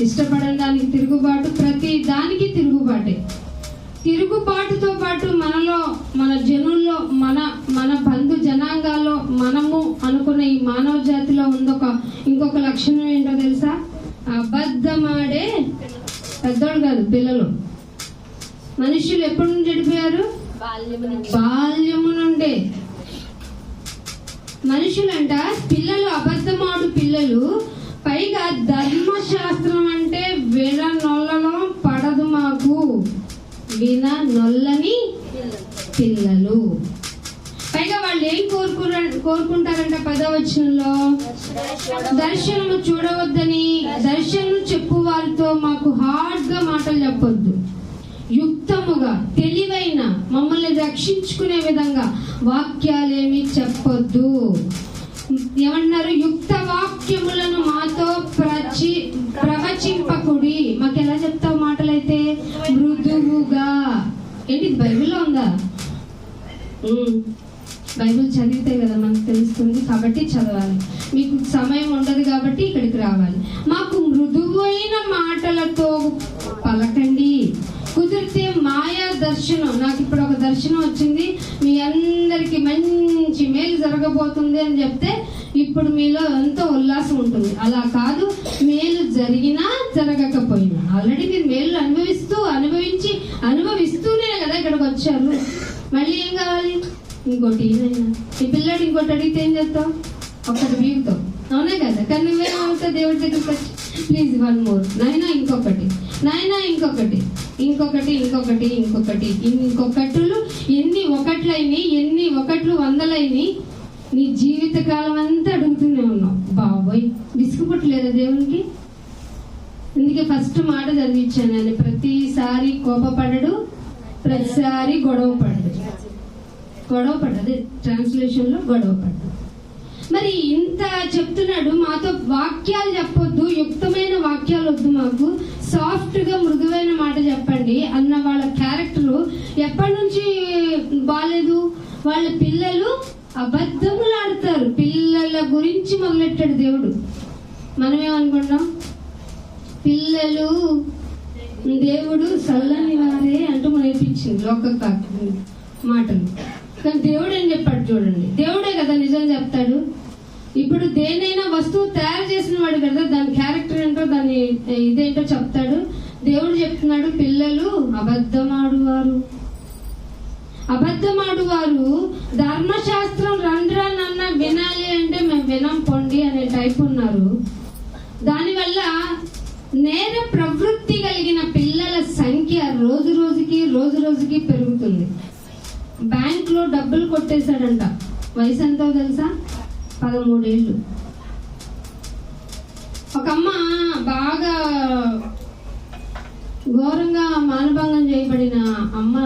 ఇష్టపడని దానికి తిరుగుబాటు, ప్రతి దానికి తిరుగుబాటే. తిరుగుబాటుతో పాటు మనలో, మన జనుల్లో, మన బంధు జనాంగాల్లో, మనము అనుకున్న ఈ మానవ జాతిలో ఇంకొక లక్షణం ఏంటో తెలుసా? అబద్ధమాడే పెద్దోడు కాదు, పిల్లలు. మనుషులు ఎప్పటి నుంచి చెడిపోయారు? బాల్యము నుండే. మనుషులంట పిల్లలు, అబద్ధమాడు పిల్లలు. పైగా ధర్మశాస్త్రం అంటే విననొల్లలో పడదు మాకు, విననొల్లని పిల్లలు. పైగా వాళ్ళు ఏం కోరుకుంటారంట 10వ వచనంలో? దర్శనము చూడవద్దని. దర్శనం చెప్పు వారితో మాకు హార్డ్ గా మాటలు చెప్పొద్దు, యుక్తముగా తెలివైన మమ్మల్ని రక్షించుకునే విధంగా వాక్యాలేమి చెప్పొద్దు. ఏమన్నారు? యుక్త వాక్యములను మాతో ప్రవచింపకుడి. మాకు ఎలా చెప్తావు మాటలైతే? మృదువుగా. ఏంటి బైబిల్లో ఉందా? బైబిల్ చదివితే కదా మనకు తెలుస్తుంది, కాబట్టి చదవాలి. మీకు సమయం ఉండదు కాబట్టి ఇక్కడికి రావాలి. మాకు మృదువైన మాటలతో పలకండి. కుదిరితే మాయా దర్శనం, నాకు ఇప్పుడు ఒక దర్శనం వచ్చింది, మీ అందరికి మంచి మేలు జరగబోతుంది అని చెప్తే ఇప్పుడు మీలో ఎంతో ఉల్లాసం ఉంటుంది. అలా కాదు, మేలు జరిగినా జరగకపోయినా ఆల్రెడీ మీరు మేలు అనుభవిస్తూనే కదా ఇక్కడికి వచ్చారు. మళ్ళీ ఏం కావాలి? ఇంకోటి. ఈ పిల్లడు ఇంకోటి అడిగితే ఏం చేస్తావు? ఒక్కటి వీగుతావు, అవునా కదా? కానీ నువ్వేమవుతావు దేవుడి దగ్గరికి వచ్చి, ప్లీజ్ 1 more నాయనా, ఇంకొకటి నాయనా, ఇంకొకటి ఇంకొకట్లు. ఎన్ని ఒకట్లు వందలైని నీ జీవితకాలం అంతా అడుగుతూనే ఉన్నావు. బాబోయ్, విసుగుపట్టలేదా దేవునికి? అందుకే ఫస్ట్ మాట చదివించాను, ఆయన ప్రతిసారి కోపపడడు, ప్రతిసారి గొడవ పడ్డదు. అదే ట్రాన్స్లేషన్ లో గొడవ పడ్డదు. మరి ఇంత చెప్తున్నాడు, మాతో వాక్యాలు చెప్పొద్దు, యుక్తమైన వాక్యాలు వద్దు, మాకు సాఫ్ట్ గా మృదువైన మాట చెప్పండి అన్న వాళ్ళ క్యారెక్టర్ ఎప్పటి నుంచి బాలేదు? వాళ్ళ పిల్లలు అబద్ధములు ఆడతారు. పిల్లల గురించి మొదలెట్టాడు దేవుడు. మనమేమనుకుంటాం? పిల్లలు దేవుడు చల్లని వారే అంటూ నేర్పించింది లోక మాటలు. కానీ దేవుడు ఏం చెప్పాడు చూడండి, దేవుడే కదా నిజం చెప్తాడు. ఇప్పుడు దేనైనా వస్తువు తయారు చేసిన వాడు కదా, దాని క్యారెక్టర్ ఏంటో దాని ఇదేంటో చెప్తాడు. దేవుడు చెప్తున్నాడు, పిల్లలు అబద్ధమాడువారు. ధర్మశాస్త్రం రండ్రా నన్న వినాలి అంటే మేము వినం పొండి అనే టైప్ ఉన్నారు. దానివల్ల నేర ప్రవృత్తి కలిగిన పిల్లల సంఖ్య రోజు రోజుకి పెరుగుతుంది. బ్యాంక్ లో డబ్బులు కొట్టేశాడంట. వయసు ఎంతో తెలుసా? 13 ఏళ్ళు. ఒక అమ్మ బాగా ఘోరంగా మానభంగం చేయబడిన అమ్మ,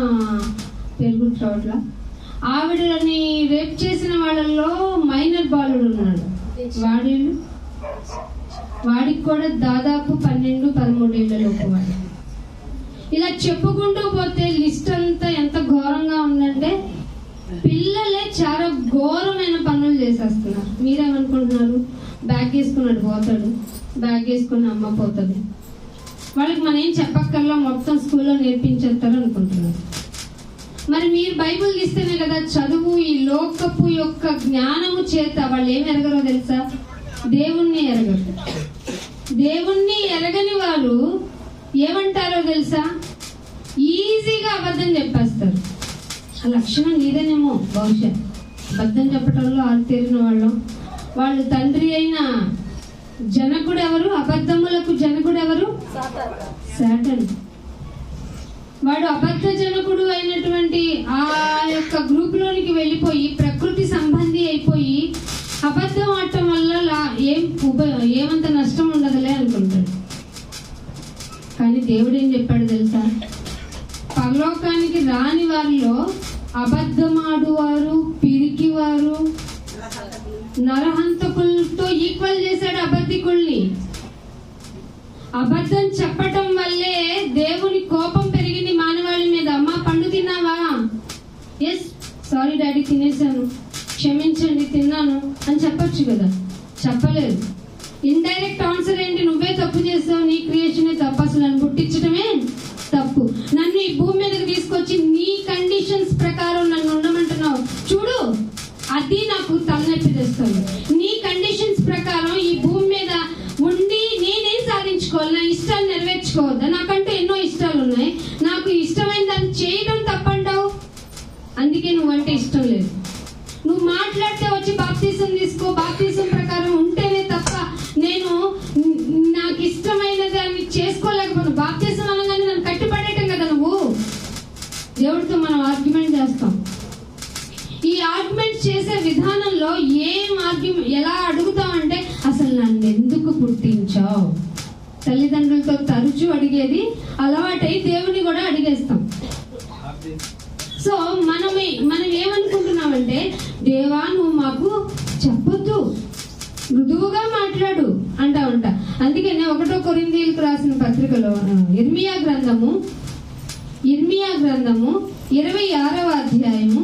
పేరు గుర్తురావట్ల, ఆవిడని రేప్ చేసిన వాళ్ళల్లో మైనర్ బాలుడు ఉన్నాడు. వాడికి కూడా దాదాపు 12-13 ఏళ్ల లోపు వాడు. ఇలా చెప్పుకుంటూ పోతే లిస్ట్ అంతా ఎంత ఘోరంగా ఉందంటే పిల్లలే చాలా ఘోరమైన పనులు చేసేస్తున్నారు. మీరేమనుకుంటున్నారు? బ్యాగ్ వేసుకున్నాడు పోతాడు, బ్యాగ్ వేసుకున్న అమ్మ పోతుంది, వాళ్ళకి మనం ఏం చెప్పక్కర్లా, మొత్తం స్కూల్లో నేర్పించేస్తారు అనుకుంటున్నారు. మరి మీరు బైబుల్ తీస్తేనే కదా చదువు. ఈ లోకపు యొక్క జ్ఞానము చేత వాళ్ళు ఏమి ఎరగరో తెలుసా? దేవుణ్ణి ఎరగరు. దేవుణ్ణి ఎరగని వారు ఏమంటారో తెలుసా? ఈజీగా అబద్ధం చెప్పేస్తారు. ఆ లక్షణం నీదేనేమో బహుశా. అబద్ధం చెప్పడంలో ఆరితేరిన వాళ్ళు తండ్రి అయిన జనకుడు ఎవరు? అబద్ధములకు జనకుడు ఎవరు? సాటన్. వాడు అబద్ధ జనకుడు అయినటువంటి ఆ యొక్క గ్రూప్ లోనికి వెళ్ళిపోయి ప్రకృతి సంబంధి అయిపోయి అబద్ధం ఆడటం వల్ల ఏమంత నష్టం ఉండదులే అనుకుంటాడు. కానీ దేవుడు ఏం చెప్పాడు తెలుసా? పరలోకానికి రాని వారిలో అబద్ధమాడువారు, పిరికివారు, నరహంతకులతో ఈక్వల్ చేశాడు అబద్ధికుల్ని. అబద్ధం చెప్పటం వల్లే దేవుని కోపం పెరిగింది మానవాళి మీద. అమ్మా పండు తిన్నావా? ఎస్, సారీ డాడీ తినేసాను, క్షమించండి తిన్నాను అని చెప్పొచ్చు కదా, చెప్పలేదు. ఇండైరెక్ట్ ఆన్సర్ ఏంటి? నువ్వే తప్పు చేస్తావు, నీ క్రియేషనే తప్పు, అసలు నన్ను పుట్టించడమే తప్పు, నన్ను ఈ భూమి మీదకి తీసుకొచ్చి నీ కండిషన్స్ ప్రకారం నన్ను ఉండమంటున్నావు చూడు, అది నాకు తలనొప్పి తెస్తుంది. నీ కండిషన్స్ ప్రకారం ఈ భూమి మీద ఉండి నేనేం సాధించుకోవాలి? నా ఇష్టాన్ని నెరవేర్చుకోవద్దా? నాకంటూ ఎన్నో ఇష్టాలు ఉన్నాయి, నాకు ఇష్టమైన దాన్ని చేయడం తప్పంటావు. అందుకే నువ్వంటే ఇష్టం లేదు. నువ్వు మాట్లాడితే వచ్చి బాప్తిజం తీసుకో, బాప్తిజం ప్రకారం ఉంటేనే తప్ప నేను నాకు ఇష్టమైన దాన్ని చేసుకోలేకపోను. బాప్తిజం అనగానే నన్ను కట్టిపడేయటం కదా నువ్వు. దేవుడితో మనం ఆర్గ్యుమెంట్ చేస్తాం. ఈ ఆర్గ్యుమెంట్ చేసే విధానంలో ఎలా అడుగుతామంటే, అసలు నన్ను ఎందుకు పుట్టించావు? తల్లిదండ్రులతో తరచూ అడిగేది అలవాటై దేవుని కూడా అడిగేస్తాం. సో మనం ఏమనుకుంటున్నామంటే, దేవా నువ్వు మాకు చెప్పొద్దు, మృదువుగా మాట్లాడు అంటా ఉంటా. అందుకనే 1 కొరింథీయులకు రాసిన పత్రికలో ఇర్మియా గ్రంథము 26వ అధ్యాయము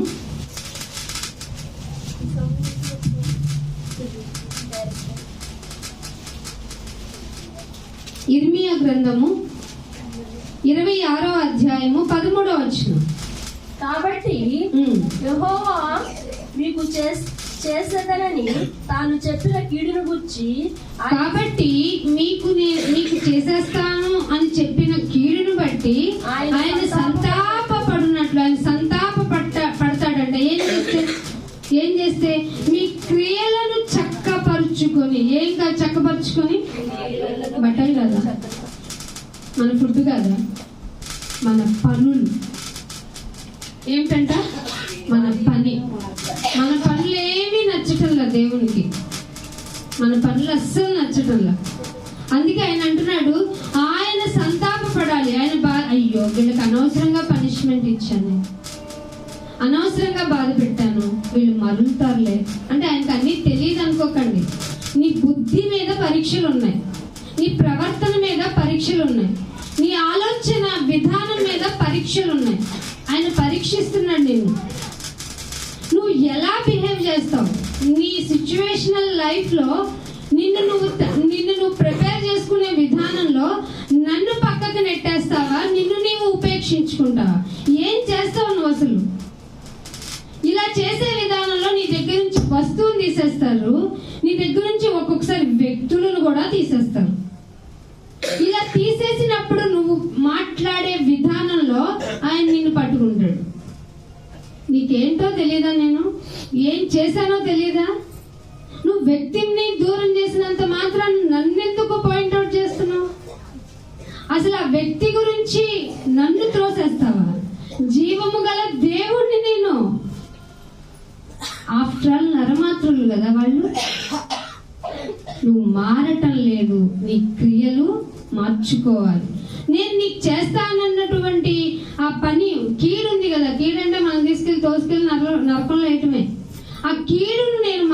26 ఇర్మియా గ్రంథము 26వ అధ్యాయము 13వ వచనం. కాబట్టి యెహోవా మీకు చేసేదనని తాను చెప్పిన కీడును గురించి, కాబట్టి మీకు చేసేస్తాను అని చెప్పిన కీడును బట్టి ఆయన సంతాపపడినట్లు, ఆయన పడతాడంట. ఏం చేస్తే మీ క్రియలను చక్కపరుచుకొని, చక్కపరుచుకొని, బట్టలు కదా, మన ఫుడ్ కదా, మన పనులు ఏమిటంట, మన పనులు ఏమీ నచ్చటంలా దేవునికి, మన పనులు అస్సలు నచ్చటంలా. అందుకే ఆయన అంటున్నాడు, ఆయన సంతాపపడాలి. ఆయన అయ్యో వీళ్ళకి అనవసరంగా పనిష్మెంట్ ఇచ్చాను, అనవసరంగా బాధ పెట్టాను, వీళ్ళు మరులుతారులే అంటే ఆయనకు అన్నీ తెలియదు అనుకోకండి. నీ బుద్ధి మీద పరీక్షలు ఉన్నాయి, నీ ప్రవర్తన మీద పరీక్షలు ఉన్నాయి, నీ ఆలోచన విధానం మీద పరీక్షలు ఉన్నాయి. ఆయన పరీక్షిస్తున్నాడు నిన్ను. నువ్వు ఎలా బిహేవ్ చేస్తావు, నీ సిచ్యువేషనల్ లైఫ్ లో నిన్ను నువ్వు ప్రిపేర్ చేసుకునే విధానంలో నన్ను పక్కకు నెట్టేస్తావా, నిన్ను నీవు ఉపేక్షించుకుంటావా, ఏం చేస్తావు నువ్వు అసలు? ఇలా చేసే విధానంలో నీ దగ్గర నుంచి వస్తువుని తీసేస్తారు, నీ దగ్గర నుంచి ఒక్కొక్కసారి వ్యక్తులను కూడా తీసేస్తారు. ఇలా తీసేసినప్పుడు నువ్వు మాట్లాడే విధానంలో ఆయన నిన్ను పట్టుకుంటాడు. నీకేంటో తెలియదా, నేను ఏం చేశానో తెలియదా? నువ్వు వ్యక్తిని దూరం చేసినంత మాత్రం నన్నెందుకు పాయింట్అవుట్ చేస్తున్నావు? అసలు ఆ వ్యక్తి గురించి నన్ను త్రోసేస్తావా? జీవము గల దేవుణ్ణి నేను. ఆఫ్టర్ ఆల్ నరమాత్రులు కదా వాళ్ళు. నువ్వు మారటం లేదు, నీ క్రియలు మార్చుకోవాలి. నేను నీకు చేస్తానన్నటువంటి ఆ పని, కీడుంది కదా, కీడంటే మనం తోసుకెళ్ళి నరకంలో వేయటమే. ఆ కీడును నేను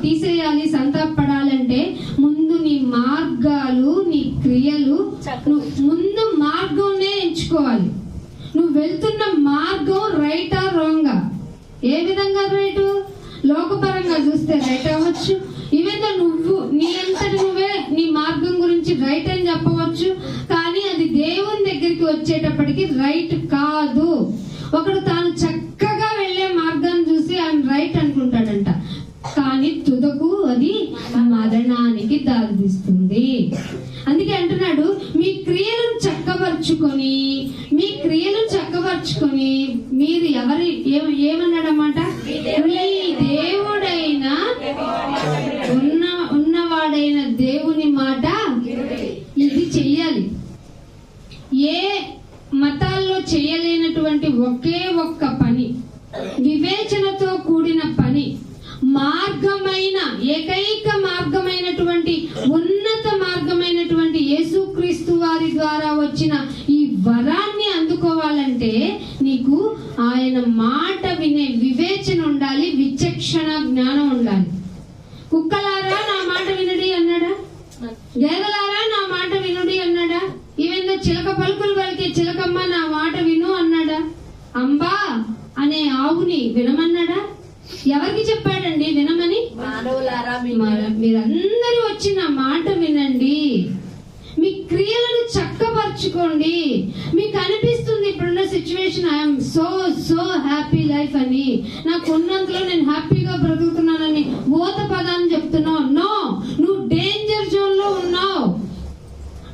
తీసేయాలి, సంతాపడాలంటే ముందు నీ మార్గాలు, నీ క్రియలు, ముందు మార్గంనే ఎంచుకోవాలి. నువ్వు వెళ్తున్న మార్గం రైటా రాంగా? ఏ విధంగా రైటు? లోకపరంగా చూస్తే రైట్ అవ్వచ్చు, ఈవెన్ నువ్వు నీ అంతటి నువ్వే నీ మార్గం గురించి రైట్ అని చెప్పవచ్చు, కానీ అది దేవుని దగ్గరికి వచ్చేటప్పటికి రైట్ కాదు. ఒకడు తాను చక్కగా వెళ్లే మార్గాన్ని చూసి ఆయన రైట్ అనుకుంటాడంట, కానీ తుదకు అది మరణానికి దారితీస్తుంది. అందుకే అంటున్నాడు, మీ క్రియలను చక్కబరుచుకొని మీరు ఏమన్నాడన్నమాట, మీ దేవుడైన ఉన్నవాడైన దేవుని మాట ఇది చెయ్యాలి. ఏ మతాల్లో చేయలేనటువంటి ఒకే ఒక్క పని, వివేచనతో కూడిన పని, ఏకైక మార్గమైనటువంటి ఉన్నత మార్గమైనటువంటి యేసుక్రీస్తు వారి ద్వారా వచ్చిన ఈ వరాన్ని అందుకోవాలంటే నీకు ఆయన మాట వినే వివేచన ఉండాలి, విచక్షణ జ్ఞానం ఉండాలి. కుక్కలారా నా మాట వినుడి అన్నాడా? గేదలారా నా మాట వినుడి అన్నాడా? ఈవెందో చిలక పలుకులు పలికే చిలకమ్మ నా మాట విను అన్నాడా? అంబా అనే ఆవుని వినమన్నాడా? ఎవరికి చెప్పాడండి వినమని? మీరందరూ వచ్చి నా మాట వినండి, మీ క్రియలను చక్కపరచుకోండి. మీకు అనిపిస్తుంది ఇప్పుడున్న situation I'm so happy life అని, నాకు ఉన్నంతలో నేను హ్యాపీగా బ్రతుకుతున్నానని ఓత పదాన్ని చెప్తున్నావు. నో, నువ్వు డేంజర్ జోన్ లో ఉన్నావు.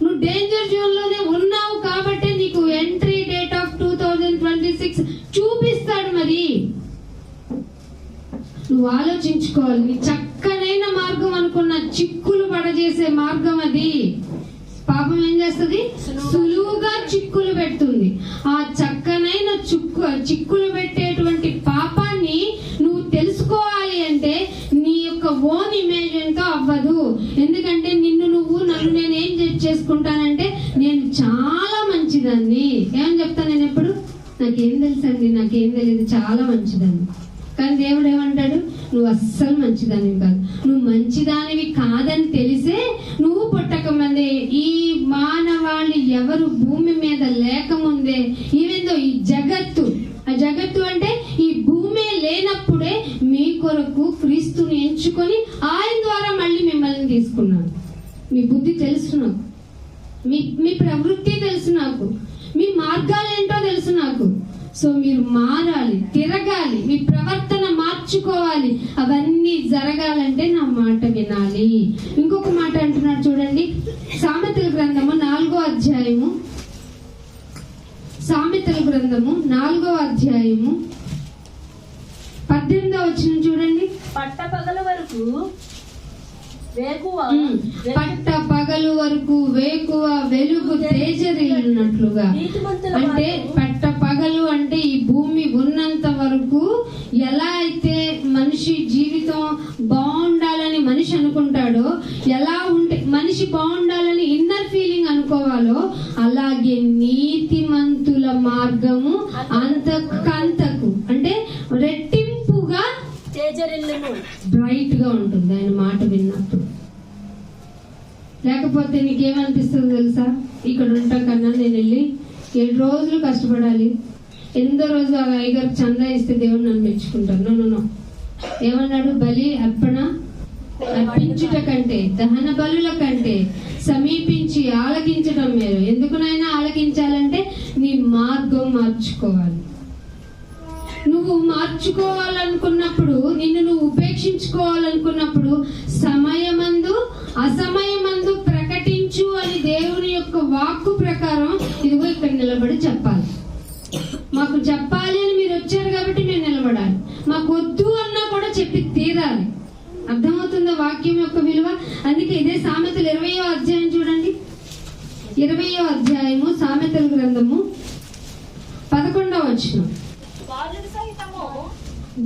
నువ్వు డేంజర్ జోన్ లోనే ఉన్నావు కాబట్టి నీకు ఎంట్రీ డేట్ ఆఫ్ 2026 చూపిస్తాడు. మరి నువ్వు ఆలోచించుకోవాలి. నీ చక్కనైన మార్గం అనుకున్న చిక్కులు పడజేసే మార్గం అది. పాపం ఏం చేస్తుంది? సులువుగా చిక్కులు పెడుతుంది. ఆ చక్కనైన చిక్కులు పెట్టేటువంటి పాపాన్ని నువ్వు తెలుసుకోవాలి అంటే నీ యొక్క ఓన్ ఇమేజ్ ఎంతో అవ్వదు. ఎందుకంటే నన్ను నేనేం చేసుకుంటానంటే నేను చాలా మంచిదాన్ని. ఏమని చెప్తాను నేను ఎప్పుడు? నాకేం తెలుసండి, నాకేం తెలియదు, చాలా మంచిదాన్ని. కానీ దేవుడు ఏమంటాడు? నువ్వు అస్సలు మంచిదానివి కాదు. నువ్వు మంచిదానివి కాదని తెలిసే నువ్వు పుట్టకముందే, ఈ మానవాళి ఎవరు భూమి మీద లేకముందే, ఈవెందో ఈ జగత్తు అంటే ఈ భూమి లేనప్పుడే మీ కొరకు క్రీస్తుని ఎంచుకొని ఆయన ద్వారా మళ్ళీ మిమ్మల్ని తీసుకున్నాను. మీ బుద్ధి తెలుసు నాకు. మీ ప్రవృత్తి తెలుసు నాకు, మీ మార్గాలు ఏంటో తెలుసు నాకు. సో మీరు మారాలి, తిరగాలి, మీ ప్రవర్తన మార్చుకోవాలి. అవన్నీ జరగాలంటే నా మాట వినాలి. ఇంకొక మాట అంటున్నాడు చూడండి, సామెతల గ్రంథము 4వ అధ్యాయము, సామెతల గ్రంథము 4వ అధ్యాయము 18వ వచనం చూడండి. పట్టపగల వరకు వేకువ పట్ట పగలు వరకు వేకువ వెలుగు తేజరిల్లున్నట్లుగా. అంటే పట్ట పగలు అంటే ఈ భూమి ఉన్నంత వరకు ఎలా అయితే మనిషి జీవితం బాగుండాలని మనిషి అనుకుంటాడో, ఎలా ఉంటే మనిషి బాగుండాలని ఇన్నర్ ఫీలింగ్ అనుకోవాలో, అలాగే నీతిమంతుల మార్గము అంతకంతకు అంటే రెట్టింపుగా బ్రైట్ గా ఉంటుంది ఆయన మాట విన్నప్పుడు. లేకపోతే నీకేమనిపిస్తుంది తెలుసా, ఇక్కడ ఉంటాం కన్నా నేను వెళ్ళి 7 రోజులు కష్టపడాలి, 8వ రోజు ఆ అయ్యగారికి చందా ఇస్తే దేవుడు నన్ను మెచ్చుకుంటాను. నో, ఏమన్నాడు, బలి అర్పించుట కంటే, దహన బలుల కంటే సమీపించి ఆలకించడం మేలు. ఎందుకునైనా ఆలకించాలంటే నీ మార్గం మార్చుకోవాలి. నువ్వు మార్చుకోవాలనుకున్నప్పుడు, నిన్ను నువ్వు ఉపేక్షించుకోవాలనుకున్నప్పుడు సమయమందు అసమయమందు ప్రకటించు అని దేవుని యొక్క వాక్కు ప్రకారం ఇదిగో ఇక్కడ నిలబడి చెప్పాలి. మాకు చెప్పాలి అని మీరు వచ్చారు కాబట్టి మేము నిలబడాలి. మాకు వద్దు అన్నా కూడా చెప్పి తీరాలి. అర్థమవుతుందా వాక్యం యొక్క విలువ? అందుకే ఇదే సామెతలు 20వ అధ్యాయం చూడండి, 20వ అధ్యాయము సామెతల గ్రంథము 11వ వచనం.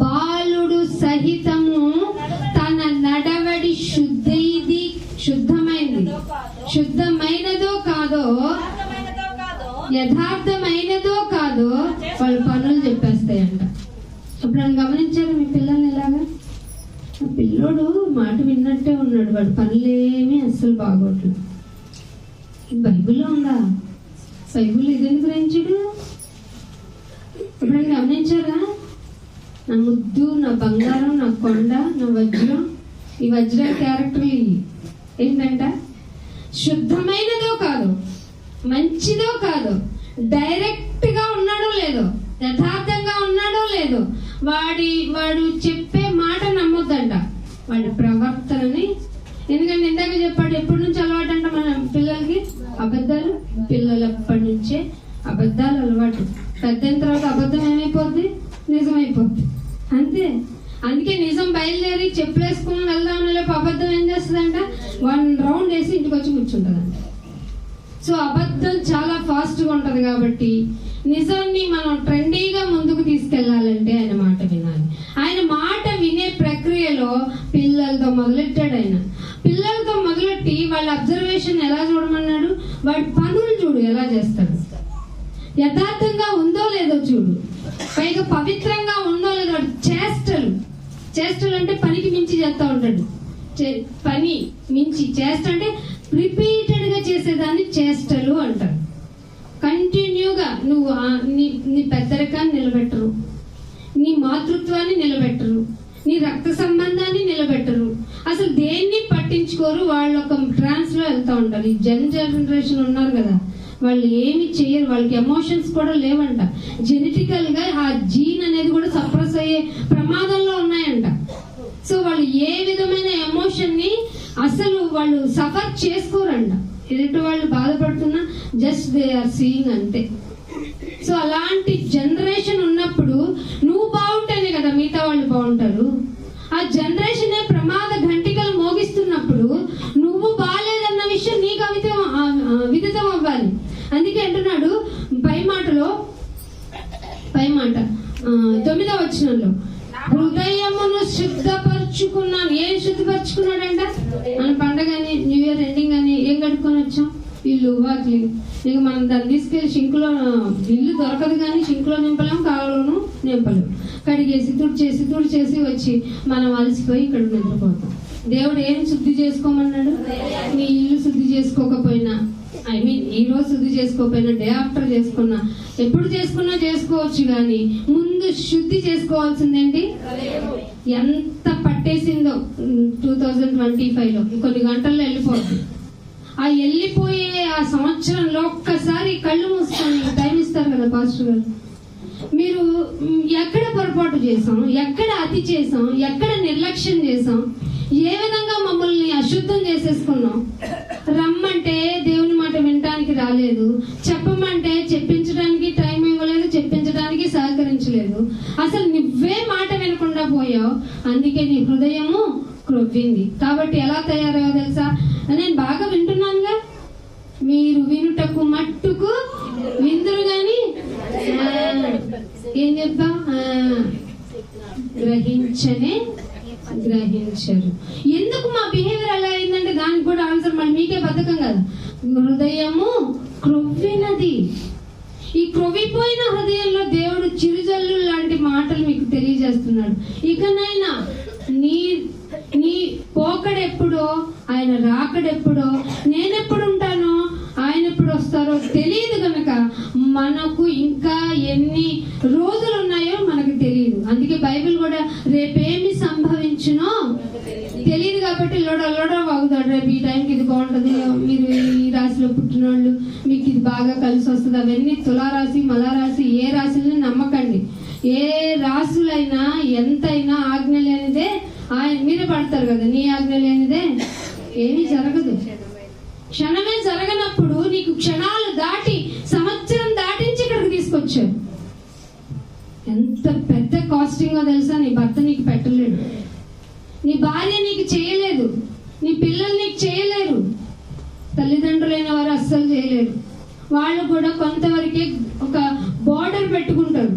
బాలుడు సహితము తన నడవడి శుద్ధమైనదో కాదో, యథార్థమైనదో కాదో వాళ్ళు పనులు చెప్పేస్తాయంట. ఇప్పుడు గమనించారు మీ పిల్లల్ని ఎలాగా? పిల్లోడు మాట విన్నట్టే ఉన్నాడు, వాడు పనులేమీ అస్సలు బాగోట్లేదు. బైబిల్లో ఉందా? బైబిల్ ఇదెందుకు గ్రహించుడు? ఎప్పుడైనా గమనించారా? నా ముద్దు, నా బంగారం, నా కొండ, నా వజ్రం, ఈ వజ్ర క్యారెక్టర్లు ఏంటంట? శుద్ధమైనదో కాదు, మంచిదో కాదు, డైరెక్ట్ గా ఉన్నాడో లేదో, యథార్థంగా ఉన్నాడో లేదో, వాడు చెప్పే మాట నమ్మొద్దంట, వాడి ప్రవర్తనని. ఎందుకంటే ఇందాక చెప్పాడు, ఎప్పటి నుంచి అలవాటు అంట మన పిల్లలకి అబద్ధాలు. పిల్లలు ఎప్పటి నుంచే అబద్ధాలు అలవాటు. పెద్దయిన తర్వాత అబద్ధం ఏమైపోద్ది? నిజమైపోద్ది. అంతే. అందుకే నిజం బయలుదేరి చెప్పులేసుకుని వెళ్దామని అబద్ధం ఏం చేస్తుందంట? 1 రౌండ్ వేసి ఇంటికి వచ్చి కూర్చుంటుందంట. సో అబద్ధం చాలా ఫాస్ట్ గా ఉంటది కాబట్టి నిజాన్ని మనం ట్రెండీగా ముందుకు తీసుకెళ్లాలంటే ఆయన మాట వినాలి. ఆయన మాట వినే ప్రక్రియలో పిల్లలతో మొదలెట్టాడు. ఆయన పిల్లలతో మొదలెట్టి వాళ్ళ అబ్జర్వేషన్ ఎలా చూడమన్నాడు? వాడి పనులు చూడు ఎలా చేస్తాడు, యథార్థంగా ఉందో లేదో చూడు, పైగా పవిత్రంగా ఉందో లేదో. వాడు చేష్టలు అంటే పనికి మించి చేస్తూ ఉంటాడు. పని మించి చేష్ట అంటే రిపీటెడ్ గా చేసేదాన్ని చేష్టలు అంటారు. కంటిన్యూగా నువ్వు నీ పెద్దరికాన్ని నిలబెట్టరు, నీ మాతృత్వాన్ని నిలబెట్టరు, నీ రక్త సంబంధాన్ని నిలబెట్టరు, అసలు దేన్ని పట్టించుకోరు. వాళ్ళు ఒక ట్రాన్స్ లో వెళ్తూ ఉంటారు. ఈ జనరేషన్ ఉన్నారు కదా, వాళ్ళు ఏమి చేయరు, వాళ్ళకి ఎమోషన్స్ కూడా లేవంట. జెనెటికల్ గా ఆ జీన్ అనేది కూడా సప్రెస్ అయ్యే ప్రమాదంలో ఉన్నాయంట. సో వాళ్ళు ఏ విధమైన ఎమోషన్ ని అసలు వాళ్ళు సఫర్ చేసుకోరంట. ఎదుటి వాళ్ళు బాధపడుతున్నా జస్ట్ దే ఆర్ సీయింగ్ అంతే. సో అలాంటి జనరేషన్ ఉన్నప్పుడు నువ్వు బాగుంటేనే కదా మిగతా వాళ్ళు బాగుంటారు. ఆ జనరేషన్ ప్రమాద ఘంటికలు మోగిస్తున్నప్పుడు నువ్వు బాగాలేదన్న విషయం నీకు విదితం అవ్వాలి. అందుకే అంటున్నాడు పై మాట 9వ వచనంలో, హృదయమును శుద్ధపరచుకున్నాను. ఏం శుద్ధపరచుకున్నాడంట? మన పండగ అని, న్యూ ఇయర్ ఎండింగ్ అని ఏం కట్టుకొని వచ్చాం? ఇల్లు వాకిలి. ఇక మనం దాన్ని తీసుకెళ్లి షింకులో, ఇల్లు దొరకదు కానీ షింకులో నింపలేము, కాలువలోనూ నింపలేము. కడిగేసి తుడిచేసి వచ్చి మనం అలసిపోయి ఇక్కడ నిద్రపోతాం. దేవుడు ఏం శుద్ధి చేసుకోమన్నాడు? నీ ఇల్లు శుద్ధి చేసుకోకపోయినా, ఈ రోజు శుద్ధి చేసుకోకపోయినా, డే ఆఫ్టర్ చేసుకున్నా, ఎప్పుడు చేసుకున్నా చేసుకోవచ్చు, కానీ ముందు శుద్ధి చేసుకోవాల్సిందేంటి? ఎంత పట్టేసిందో 2025లో కొన్ని గంటల్లో వెళ్ళిపోతుంది. ఆ వెళ్ళిపోయే ఆ సంవత్సరంలో ఒక్కసారి కళ్ళు మూసుకొని టైం ఇస్తారు కదా పాస్టర్ గారు, మీరు ఎక్కడ పొరపాటు చేసాం, ఎక్కడ అతి చేసాం, ఎక్కడ నిర్లక్ష్యం చేసాం, ఏ విధంగా మమ్మల్ని అశుద్ధం చేసేసుకున్నాం. రమ్మంటే దేవుని మాట వినటానికి రాలేదు, చెప్పమంటే చెప్పించడానికి టైం ఇవ్వలేదు, చెప్పించడానికి సహకరించలేదు, అసలు నువ్వే మాట వినకుండా పోయావు. అందుకే నీ హృదయము క్రొవ్వింది. కాబట్టి ఎలా తయారయ్యో తెలుసా? నేను బాగా వింటున్నానుగా, మీరు వినుటకు మట్టుకు విందురు గాని ఏం చెప్తా గ్రహించరు. ఎందుకు మా బిహేవియర్ ఎలా అయిందంటే దానికి కూడా ఆన్సర్ మళ్ళీ మీకే బద్ధకం కదా. హృదయము క్రొవ్వినది. ఈ క్రొవ్విపోయిన హృదయంలో దేవుడు చిరుజల్లు లాంటి మాటలు మీకు తెలియజేస్తున్నాడు. ఇకనైనా నీ పోకడెప్పుడో, ఆయన రాకడెప్పుడో, నేనెప్పుడు ఉంటానో, ఆయన ఎప్పుడు వస్తారో తెలియదు కనుక మనకు ఇంకా ఎన్ని రోజులు ఉన్నాయో మనకు తెలియదు. అందుకే బైబిల్ కూడా రేపేమి సంభవించునో తెలియదు కాబట్టి లోడ వాగుతాడు. రేపు ఈ టైంకి ఇది బాగుంటుంది, మీరు ఈ రాశిలో పుట్టిన వాళ్ళు మీకు ఇది బాగా కలిసి వస్తుంది. అవన్నీ తులారాశి మలారాశి ఏ రాశిని నమ్మకండి. ఏ రాశులైనా ఎంతైనా ఆజ్ఞ లేనిదే ఆయన మీరే పడతారు కదా, నీ ఆజ్ఞ లేనిదే ఏమీ జరగదు. క్షణమే జరగనప్పుడు నీకు క్షణాలు దాటి సంవత్సరం దాటించి ఇక్కడికి తీసుకొచ్చారు. ఎంత పెద్ద కాస్టింగో తెలుసా? నీ భర్త నీకు పెట్టలేడు, నీ భార్య నీకు చేయలేదు, నీ పిల్లలు నీకు చేయలేరు, తల్లిదండ్రులైన వారు అస్సలు చేయలేరు. వాళ్ళు కూడా కొంతవరకే ఒక బోర్డర్ పెట్టుకుంటారు,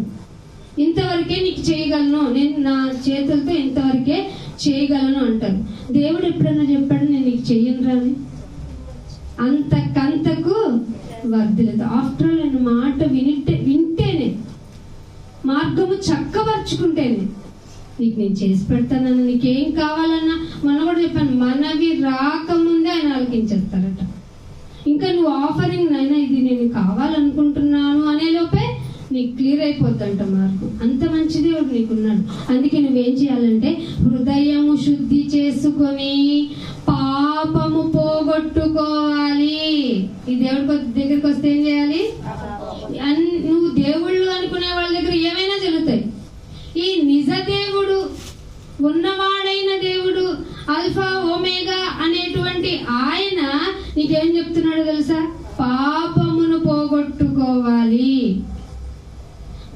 ఇంతవరకే నీకు చేయగలను, నేను నా చేతులతో ఇంతవరకే చేయగలను అంటారు. దేవుడు ఎప్పుడన్నా చెప్పాడు నేను నీకు చెయ్యను రాని? అంతకంతకు వర్ధిల్లదు. ఆఫ్టర్ ఆల్ నేను మాట వింటేనే, మార్గము చక్కబరుచుకుంటేనే నీకు నేను చేసి పెడతానన్న. నీకేం కావాలన్నా మొన్న కూడా చెప్పాను, మనవి రాకముందే ఆయన ఆలకించేస్తారట. ఇంకా నువ్వు ఆఫరింగ్ నైనా ఇది నేను కావాలనుకుంటున్నాను అనే లోపే నీకు క్లియర్ అయిపోద్దంట మార్గం. అంత మంచి దేవుడు నీకున్నాడు. అందుకే నువ్వేం చేయాలంటే హృదయము శుద్ధి చేసుకొని పాపము పోగొట్టుకోవాలి. ఈ దేవుడి దగ్గరికి వస్తే ఏం చేయాలి? నువ్వు దేవుళ్ళు అనుకునే వాళ్ళ దగ్గర ఏమైనా జరుగుతాయి. ఈ నిజ దేవుడు, ఉన్నవాడైన దేవుడు, అల్ఫా ఓమేగా అనేటువంటి ఆయన నీకేం చెప్తున్నాడు తెలుసా? పాపమును పోగొట్టుకోవాలి.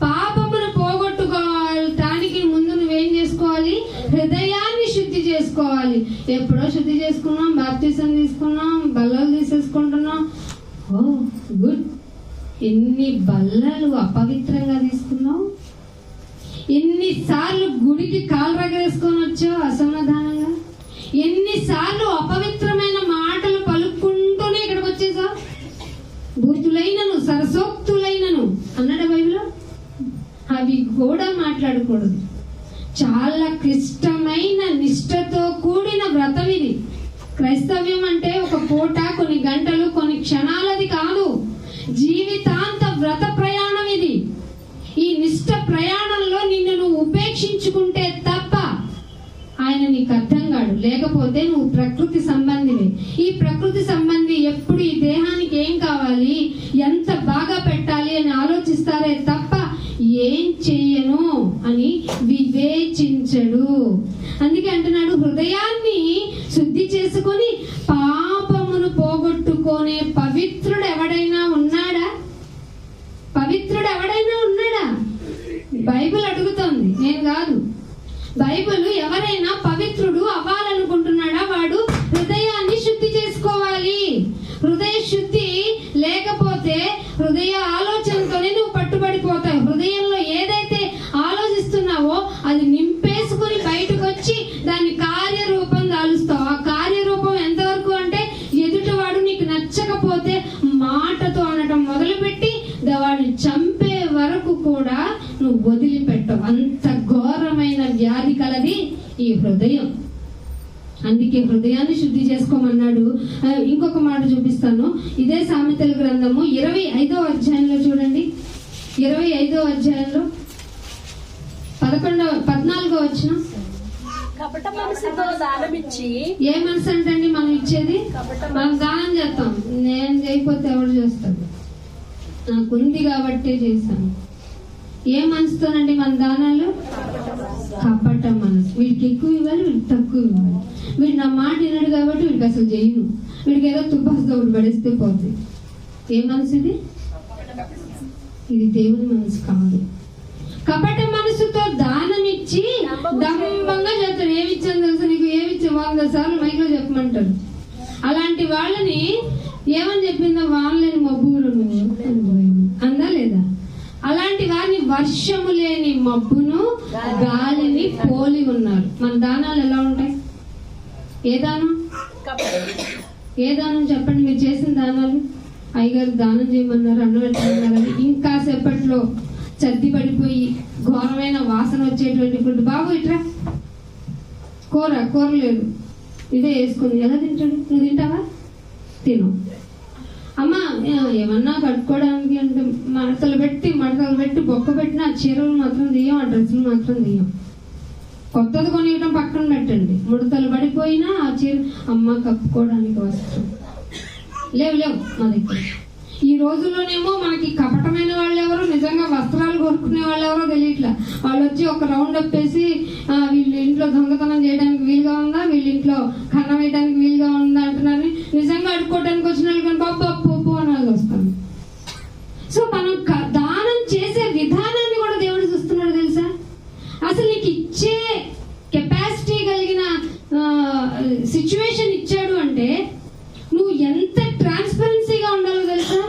పాపమును పోగొట్టుకోవటానికి ముందు నువ్వేం చేసుకోవాలి? హృదయాన్ని శుద్ధి చేసుకోవాలి. ఎప్పుడో శుద్ధి చేసుకున్నాం, బాప్తిసం తీసుకున్నాం, బల్లలు తీసేసుకుంటున్నాం. ఓ గుడ్. ఎన్ని బల్లలు అపవిత్రంగా తీసుకున్నావు, ఎన్నిసార్లు గుడికి కాలు రగరేసుకొని వచ్చావు అసమాధానంగా, ఎన్నిసార్లు అపవిత్రమైన మాటలు పలుకుంటూనే ఇక్కడికి వచ్చేసావు. బూతులైనను సరసోక్తులైనను అన్నాడు బైబిల్లో. అవి కూడా మాట్లాడకూడదు. చాలా క్లిష్టమైన నిష్ఠతో కూడిన వ్రతం ఇది. క్రైస్తవ్యం అంటే ఒక పూట, కొన్ని గంటలు, కొన్ని క్షణాలది కాదు, జీవితాంత వ్రత ప్రయాణం ఇది. ఈ నిష్ఠ ప్రయాణంలో నిన్ను నువ్వు ఉపేక్షించుకుంటే తప్ప ఆయన నీకు అర్థం కాడు. లేకపోతే నువ్వు ప్రకృతి సంబంధివే. ఈ ప్రకృతి సంబంధి ఎప్పుడు ఈ దేహానికి ఏం కావాలి, ఎంత బాగా పెట్టాలి అని ఆలోచిస్తారే తప్ప ఏం చెయ్యను అని వివేచించడు. అందుకే అంటున్నాడు హృదయాన్ని శుద్ధి చేసుకొని పాపమును పోగొట్టుకునే పవిత్రుడు ఎవడైనా ఉన్నాడా? పవిత్రుడు ఎవడైనా ఉన్నాడా? బైబిల్ అడుగుతోంది, నేను కాదు. బైబిల్ ఎవరైనా పవిత్రుడు అవ్వాలనుకుంటున్నాడా? వాడు హృదయాన్ని శుద్ధి చేసుకోవాలి. హృదయ శుద్ధి లేకపోతే హృదయ ఆలోచనతోనే నువ్వు పట్టుబడిపోతావు. హృదయంలో ఏదైతే ఆలోచిస్తున్నావో అది నింపేసుకుని బయటకు వచ్చి దాని కార్యరూపం దాలుస్తావు. ఆ కార్యరూపం ఎంతవరకు అంటే ఎదుటివాడు నీకు నచ్చకపోతే మాటతో అనటం మొదలుపెట్టి వాడిని చంపే వరకు కూడా నువ్వు వదిలిపెట్టవు. అంత ఘోరమైన వ్యాధి కలది ఈ హృదయం. అందుకే హృదయాన్ని శుద్ధి చేసుకోమన్నాడు. ఇంకొక మాట చూపిస్తాను. ఇదే సామెతల గ్రంథము 25వ అధ్యాయంలో చూడండి. 25వ అధ్యాయంలో 14వ వచనం. కపట మనసుతో దానమిచ్చి ఏ మనసు అంటే మనం ఇచ్చేది? మనం దానం చేస్తాం. నేను చేయకపోతే ఎవరు చేస్తాడు? నాకుంది కాబట్టే చేశాను. ఏ మనసుతోనండి మన దానాలు? కపట మనసు. వీడికి ఎక్కువ ఇవ్వాలి, వీడికి తక్కువ ఇవ్వాలి. వీడు నా మాట విన్నాడు కాబట్టి వీడికి అసలు చేయను. వీడికి ఏదో తుపాసుతో ఒకటి పడేస్తే పోతుంది. ఏ మనసు ఇది? ఇది దేవుని మనసు కాదు. కపట మనసుతో దానం ఇచ్చి దంభంగా చేస్తాడు. ఏమిచ్చాను తెలుసా నీకు? ఏమిచ్చా 100 సార్లు మైక్లో చెప్పమంటాడు. అలాంటి వాళ్ళని ఏమని చెప్పిందో? వానలేని మబ్బులు అందా లేదా? అలాంటి వారిని వర్షము లేని మబ్బును గాలిని పోలి ఉన్నారు. మన దానాలు ఎలా ఉంటాయి? ఏ దానం? ఏ దానం చెప్పండి? మీరు చేసిన దానాలు. అయ్యగారు దానం చేయమన్నారు, అన్నం పెట్టమన్నారని ఇంకా సేపట్లో చద్ది పడిపోయి ఘోరమైన వాసన వచ్చేటువంటి ఫుడ్. బాబు ఇట్రా, కూర లేదు, ఇదే వేసుకుని ఎలా తింటాడు? నువ్వు తింటావా? తిను. అమ్మ ఏమన్నా కట్టుకోవడానికి అంటే మడతలు పెట్టి బొక్క పెట్టిన ఆ చీరలు మాత్రం తీయం, ఆ డ్రెస్సులు మాత్రం తీయం. కొత్తది కొనియడం పక్కన పెట్టండి. ముడతలు పడిపోయినా ఆ చీర అమ్మ కప్పుకోవడానికి వస్త్రం లేవు మా దగ్గర. ఈ రోజుల్లోనేమో మనకి కపటమైన వాళ్ళు ఎవరు, నిజంగా వస్త్రాలు కొనుక్కునే వాళ్ళు ఎవరో తెలియట్లా. వాళ్ళు వచ్చి ఒక రౌండ్ అప్ వేసి వీళ్ళ ఇంట్లో దొంగతనం చేయడానికి వీలుగా ఉందా, వీళ్ళ ఇంట్లో కన్నం వేయడానికి వీలుగా ఉందా అంటున్నారు. నిజంగా అడుక్కోవడానికి వచ్చిన వాళ్ళు కానీ పప్పు అనాలి వస్తాను. సో మనం దానం చేసే విధానాన్ని కూడా దేవుడు చూస్తున్నాడు తెలుసా. అసలు నీకు ఇచ్చే కెపాసిటీ కలిగిన సిచ్యువేషన్ ఇచ్చాడు అంటే నువ్వు ఎంత ట్రాన్స్పరెన్సీగా ఉండాలో తెలుసా.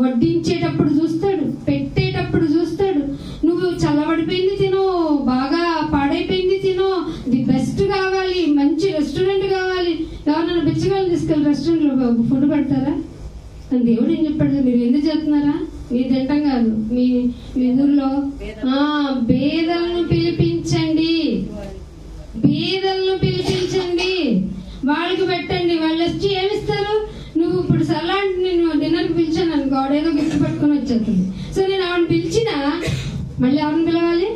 వడ్డించేటప్పుడు చూస్తాడు, పెట్టేటప్పుడు చూస్తాడు. నువ్వు చల్లబడిపోయింది తినో, బాగా పాడైపోయింది తినో, ది బెస్ట్ కావాలి, మంచి రెస్టారెంట్ కావాలి. ఎవరన్నా బిచ్చగాళ్ళు తీసుకెళ్ళి రెస్టారెంట్లో ఫుడ్ పెడతారా? అని దేవుడు ఏం చెప్పాడు? మీరు ఎందుకు చేస్తున్నారా? మీరు తింటాం కాదు, మీ ఊర్లో బేదలను పిలిపించండి, వాళ్ళకి పెట్టండి. వాళ్ళు వచ్చి ఏమిస్తారు? నువ్వు ఇప్పుడు సలాడ్ నేను డిన్నర్కి పిలిచాను అనుకో, ఆడేదో గిఫ్ట్ పట్టుకొని వచ్చేస్తుంది. సో నేను ఆవిడని పిలిచినా మళ్ళీ ఎవరిని పిలవాలి?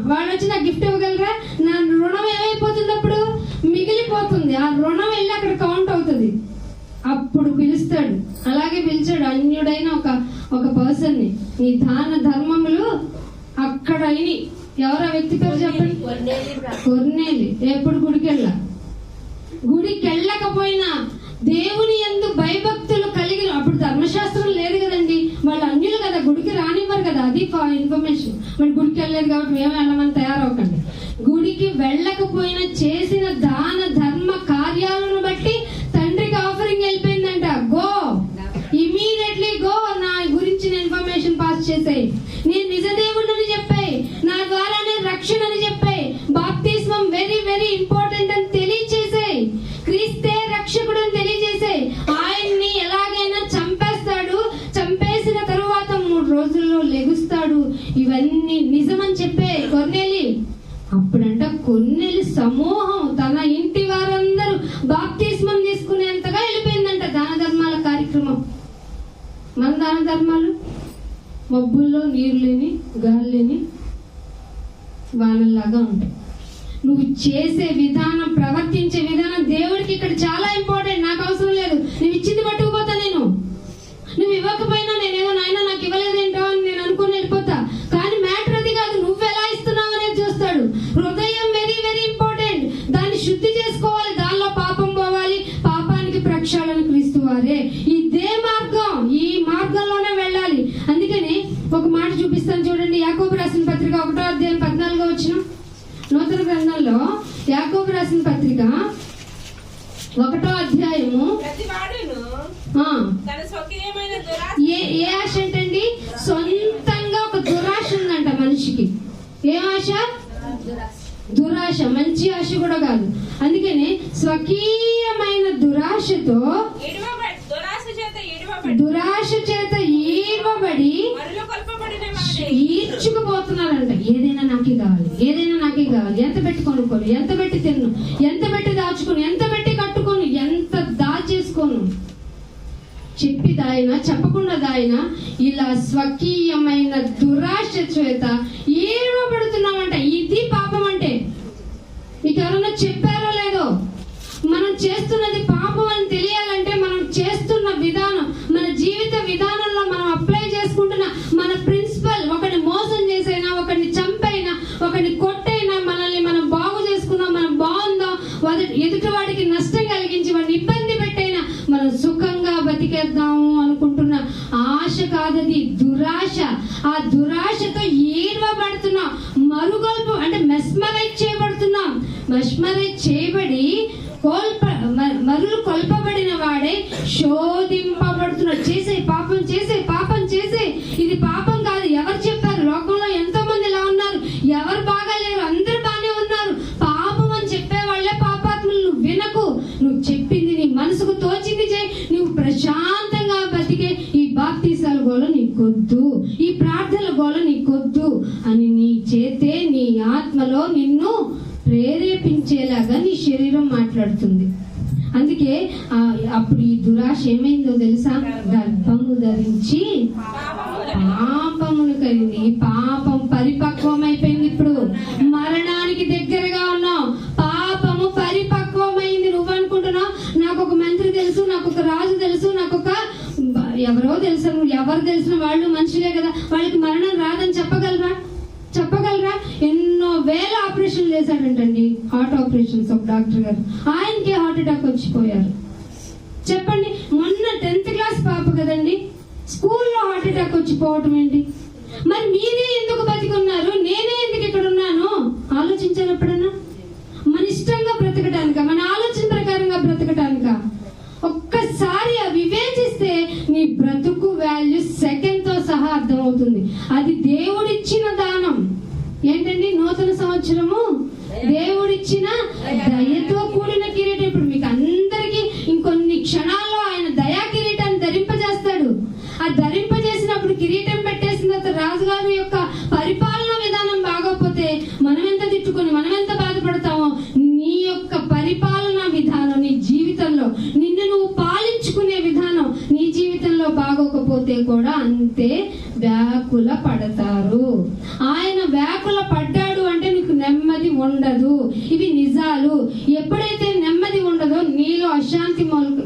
వాళ్ళు వచ్చి నాకు గిఫ్ట్ ఇవ్వగలరా? నా రుణం ఏమైపోతుంది? అప్పుడు మిగిలిపోతుంది. ఆ రుణం వెళ్ళి అక్కడ కౌంట్ అవుతుంది. అప్పుడు పిలుస్తాడు. అలాగే పిలిచాడు అన్యుడైన ఒక పర్సన్ ని. ఈ దాన ధర్మములు అక్కడ అయినాయి. ఎవరు ఆ వ్యక్తి పేరు చెప్పండి? కొర్నేలి. ఎప్పుడు గుడికి వెళ్ళకపోయినా దేవుని యందు భయభక్తులు కలిగిన, అప్పుడు ధర్మశాస్త్రం లేదు కదండి, వాళ్ళు అన్యులు కదా, గుడికి రానివ్వరు కదా. అది ఇన్ఫర్మేషన్. మరి గుడికి వెళ్ళలేదు కాబట్టి మేము వెళ్ళమని తయారవకండి. గుడికి వెళ్ళకపోయినా చేసిన దాన ధర్మ కార్యాలను బట్టి తండ్రికి ఆఫరింగ్ వెళ్ళిపోయిందంట. గో ఇమీడియట్లీ గో, నా గురించిన ఇన్ఫర్మేషన్ పాస్ చేసాయి, నేను నిజ దేవుడిని చెప్పాయి, నా ద్వారానే రక్షణ అని చెప్పాయి, బాప్తిస్మం వెరీ వెరీ ఇంపార్టెంట్ అని తెలియచేసాయి, క్రీస్తే రక్షకుడు అని తెలియజేసాయి. ఆయన్ని ఎలాగైనా చంపేస్తాడు, చంపేసిన తరువాత 3 రోజుల్లో లెగుస్తాడు, ఇవన్నీ నిజమని చెప్పే కొర్నేలి. అప్పుడంట కొర్నేలి సమూహం తన ఇంటి వారందరూ బాప్తిస్మం తీసుకునేంతగా వెళ్ళిపోయిందంట దాన ధర్మాల కార్యక్రమం. మన దాన ధర్మాలు మబ్బుల్లో నీరు లేని, గాలి లేని వానల్లాగా ఉంటాయి. నువ్వు చేసే విధానం, ప్రవర్తించే విధానం దేవుడికి ఇక్కడ చాలా ఇంపార్టెంట్. నాకు అవసరం లేదు, నువ్వు ఇచ్చింది పట్టుకుపోతా. నువ్వు ఇవ్వకపోయినా నేనేమో నాయన నాకు ఇవ్వలేదేంటో అని నేను అనుకుని వెళ్ళిపోతా. కానీ మ్యాటర్ అది కాదు, నువ్వు ఎలా ఇస్తున్నావు అనేది చూస్తాడు. హృదయం వెరీ వెరీ ఇంపార్టెంట్. దాన్ని శుద్ధి చేసుకోవాలి, దానిలో పాపం పోవాలి, పాపానికి ప్రక్షాళన క్రీస్తు వారే. ఇదే మార్గం, ఈ మార్గంలోనే వెళ్ళాలి. అందుకని ఒక మాట చూపిస్తాను చూడండి. యాకోబు రాసిన పత్రిక 1వ అధ్యాయం 14వ వచనం. నూతన గ్రంథంలో యాకోబు రాసిన పత్రిక 1వ అధ్యాయము. ఏ ఆశ ఏంటండి? సొంతంగా ఒక దురాశ ఉందంట మనిషికి. ఏం ఆశ? దురాశ. మంచి ఆశ కూడా కాదు. అందుకని స్వకీయమైన దురాశతో, దురాశ చేత ఈర్వబడి ఈడ్చుకుపోతున్నారంట. ఏదైనా నాకే కావాలి, ఏదైనా నాకే కావాలి. ఎంత పెట్టి కొనుక్కోను, ఎంత పెట్టి తిన్ను, ఎంత పెట్టి దాచుకోను, ఎంత పెట్టి కట్టుకోను, ఎంత దాచేసుకోను, చెప్పి దాయినా చెప్పకుండా దాయినా ఇలా స్వకీయమైన దురాశ చేత ఈర్వబడుతున్నామంట. ఇది పాపం అంటే. మీకు ఎవరన్నా చెప్పారో లేదో, మనం చేస్తున్నది పాపం అని తెలియాలంటే మనం చేస్తున్న విధానం, మన జీవిత విధానంలో మనం అప్లై చేసుకుంటున్న మన ప్రిన్సిపల్, ఒకరిని మోసం చేసైనా, ఒకరిని చంపైనా, ఒకరిని కొట్టైనా, మనల్ని మనం బాగు చేసుకున్నాం, మనం బాగుందాం, ఎదుటి వాడికి నష్టం కలిగించి వాడిని ఇబ్బంది పెట్టైనా మనం సుఖంగా బతికేద్దాము అనుకుంటున్న ఆశ కాదది, దురాశ. ఆ దురాశతో ఈర్వబడుతున్నాం, మరుగొల్పు అంటే మెస్మరైజ్ చేయబడుతున్నాం. మెస్మరైజ్ చేయబడి మరులు కొల్పబడిన వాడే శోధింపబడుతున్నాడు. చేసే పాపం చేసే ఇది పాపం కాదు. ఎవరు చెప్పారు? లోకంలో ఎంతో మంది ఇలా ఉన్నారు, ఎవరు బాగాలేరు, అందరు బాగానే ఉన్నారు. పాపం అని చెప్పే వాళ్ళే పాపాత్ములు. నువ్వు వినకు, నువ్వు చెప్పింది నీ మనసుకు తోచింది చేయి. నువ్వు ప్రశాంతంగా బతికే ఈ బాప్తీసాల గోల నీకొద్దు, ఈ ప్రార్థన గోల నీకొద్దు అని నీ చేతే నీ ఆత్మలో నిన్ను ప్రేరేపించేలాగా నీ శరీరం మాట్లాడుతుంది. అందుకే అప్పుడు ఈ దురాశ ఏమైందో తెలుసా? గర్భము ధరించి పాపమును కలిగింది. పాపం పరిపక్వం అయిపోయింది. ఇప్పుడు మరణానికి దగ్గరగా ఉన్నాం. పాపము పరిపక్వమైంది. నువ్వు అనుకుంటున్నావు నాకు ఒక మంత్రి తెలుసు, నాకు ఒక రాజు తెలుసు, నాకు ఒక ఎవరో తెలుసు. ఎవరు తెలిసిన వాళ్ళు మనుషులే కదా, వాళ్ళకి మరణం రాదని చెప్పగలరా? ఎన్నో వేల ఆపరేషన్లు చేశాడంటండి, హార్ట్ ఆపరేషన్స్. ఒక డాక్టర్ గారు ఆయనకే హార్ట్ అటాక్ వచ్చిపోయారు. చెప్పండి, మొన్న 10th క్లాస్ పాప కదండి, స్కూల్లో హార్ట్ అటాక్ వచ్చిపోవటం ఏంటి? మరి మీరే ఎందుకు బతికున్నారు, నేనే ఎందుకు ఇక్కడ ఉన్నాను? ఆలోచించారు ఎప్పుడన్నా? మన ఇష్టంగా బ్రతకటానిక, మన ఆలోచన ప్రకారంగా బ్రతకటానిక? ఒక్కసారి వివేచిస్తే నీ బ్రతుకు వాల్యూ సెకండ్ తో సహా అర్థమవుతుంది. అది దేవుడిచ్చిన దానం. ఏంటండి? నూతన సంవత్సరము దేవుడిచ్చిన దయతో కూడిన కిరీటం. ఇప్పుడు మీకు అందరికీ ఇంకొన్ని క్షణాల్లో ఆయన దయా కిరీటాన్ని ధరింపజేస్తాడు. ఆ ధరింపజేసినప్పుడు కిరీటం పెట్టేసిన తర్వాత రాజుగారి యొక్క పరిపాలన విధానం బాగోకపోతే మనం ఎంత తిట్టుకొని మనం ఎంత బాధపడతామో, నీ యొక్క పరిపాలన విధానం నీ జీవితంలో, నిన్ను నువ్వు పాలించుకునే విధానం నీ జీవితంలో బాగోకపోతే కూడా అంతే వ్యాకుల పడతారు. ఆయన వ్యాకుల పడ్డాడు అంటే నీకు నెమ్మది ఉండదు. ఇవి నిజాలు. ఎప్పుడైతే నెమ్మది ఉండదో నీలో అశాంతి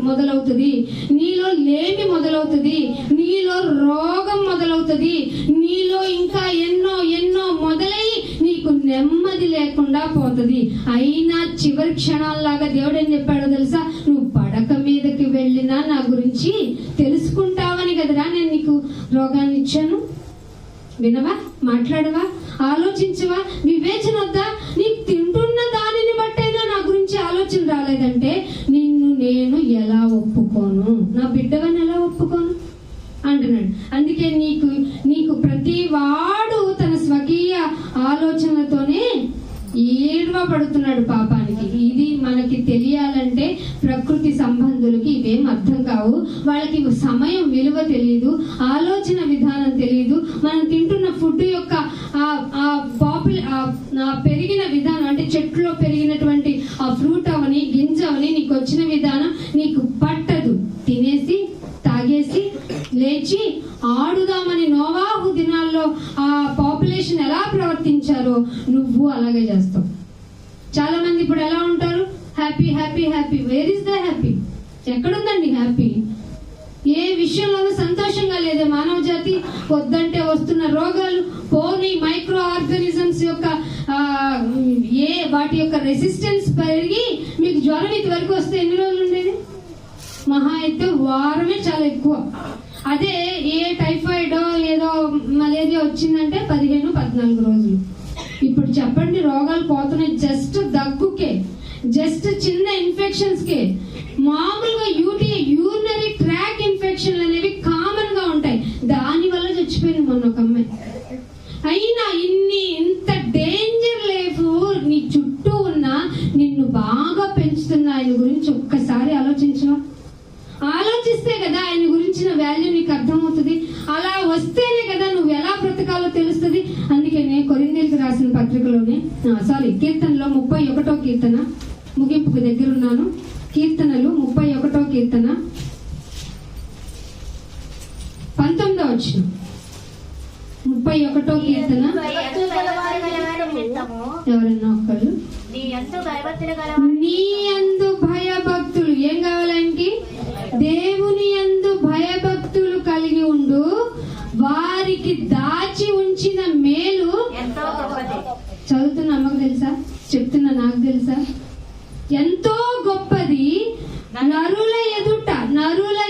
మొదలవుతుంది, నీలో లేమి మొదలవుతుంది, నీలో రోగం మొదలవుతుంది, నీలో ఇంకా ఎన్నో ఎన్నో మొదలై నీకు నెమ్మది లేకుండా పోతుంది. అయినా చివరి క్షణాల్లాగా దేవుడు ఏం చెప్పాడో తెలుసా? నువ్వు పడక మీదకి వెళ్ళినా నా గురించి తెలుసుకుంటావని కదరా నేను నీకు రోగాన్ని ఇచ్చాను. వినవా? మాట్లాడవా? ఆలోచించవా? వివేచన వద్దా? నీకు తింటున్న దానిని బట్టైనా నా గురించి ఆలోచన రాలేదంటే నిన్ను నేను ఎలా ఒప్పుకోను, నా బిడ్డవని ఎలా ఒప్పుకోను అంటున్నాడు. అందుకే నీకు ప్రతి వాడు తన స్వకీయ ఆలోచనలతోనే ఈర్వపడుతున్నాడు పాపానికి. ఇది మనకి తెలియాలంటే ప్రకృతి సంబంధులకి ఇవేం అర్థం కావు. వాళ్ళకి సమయం విలువ తెలియదు, ఆలోచన విధానం తెలియదు. మనం తింటున్న ఫుడ్ యొక్క పెరిగిన విధానం, అంటే చెట్లో పెరిగినటువంటి ఆ ఫ్రూట్ అవని గింజ అవని నీకు వచ్చిన విధానం నీకు పట్టదు. తినేసి తాగేసి లేచి ఆడుదామని నోవాహు దినాల్లో ఆ పాపులేషన్ ఎలా ప్రవర్తించారో నువ్వు అలాగే చేస్తావు. చాలా మంది ఇప్పుడు ఎలా ఉంటారు? Happy happy happy. Where is the happy? ఎక్కడుందండి హ్యాపీ? ఏ విషయంలోనూ సంతోషంగా లేదే మానవ జాతి. వద్దంటే వస్తున్న రోగాలు, పోనీ మైక్రో ఆర్గానిజమ్స్ యొక్క వాటి యొక్క రెసిస్టెన్స్ పెరిగి మీకు జ్వరం ఇది వరకు వస్తే ఎన్ని రోజులు ఉండేది? మహా అయితే వారమే, చాలా ఎక్కువ. అదే ఏ టైఫాయిడ్ ఏదో మలేరియా వచ్చిందంటే 15-14 రోజులు. ఇప్పుడు చెప్పండి, రోగాలు పోతున్నాయి జస్ట్ దగ్గుకే, జస్ట్ చిన్న ఇన్ఫెక్షన్స్ కే. మామూలుగా యూరినరీ ట్రాక్ ఇన్ఫెక్షన్లు అనేవి కామన్ గా ఉంటాయి. దాని వల్ల చచ్చిపోయింది మొన్న ఒక అమ్మాయి. అయినా ఇంత డేంజర్ లైఫ్ నీ చుట్టూ ఉన్న నిన్ను బాగా పెంచుతున్న ఆయన గురించి ఒక్కసారి ఆలోచించవా? ఆలోచిస్తే కదా ఆయన గురించిన వాల్యూ నీకు అర్థమవుతుంది. అలా వస్తేనే కదా నువ్వు ఎలా బ్రతకాలో తెలుస్తుంది. అందుకనే కొరింథీయులకు రాసిన పత్రికలోనే కీర్తనలో 31వ కీర్తన, ముగింపుకు దగ్గర ఉన్నాను. కీర్తనలు 31వ కీర్తన 19వ వచనం. 31వ కీర్తన. ఎవరన్నా ఒకళ్ళు నీ యందు భయభక్తులు ఏం కావాలంటే దేవుని యందు భయభక్తులు కలిగి ఉండు, వారికి దాచి ఉంచిన మేలు చదువుతున్నా అమ్మకు తెలుసా, చెప్తున్నా నాకు తెలుసా, ఎంతో గొప్పది. నరుల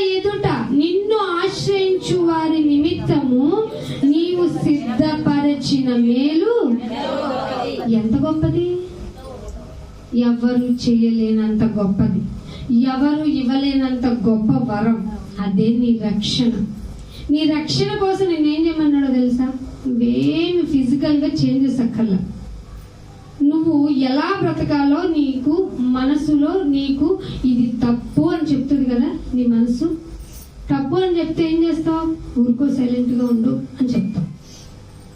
ఎదుట నిన్ను ఆశ్రయించు వారి నిమిత్తము నీవు సిద్ధపరచిన మేలు ఎంత గొప్పది. ఎవరు చేయలేనంత గొప్పది, ఎవరు ఇవ్వలేనంత గొప్ప వరం. అదే నీ రక్షణ. నీ రక్షణ కోసం నేనేం చేయమన్నాడో తెలుసా, నువ్వేమి ఫిజికల్ గా చేంజెస్ అక్కర్లా. నువ్వు ఎలా బ్రతకాలో నీకు మనసులో నీకు ఇది తప్పు అని చెప్తుంది కదా, నీ మనసు తప్పు అని చెప్తే ఏం చేస్తావు, ఊరుకో సైలెంట్ గా ఉండు అని చెప్తావు.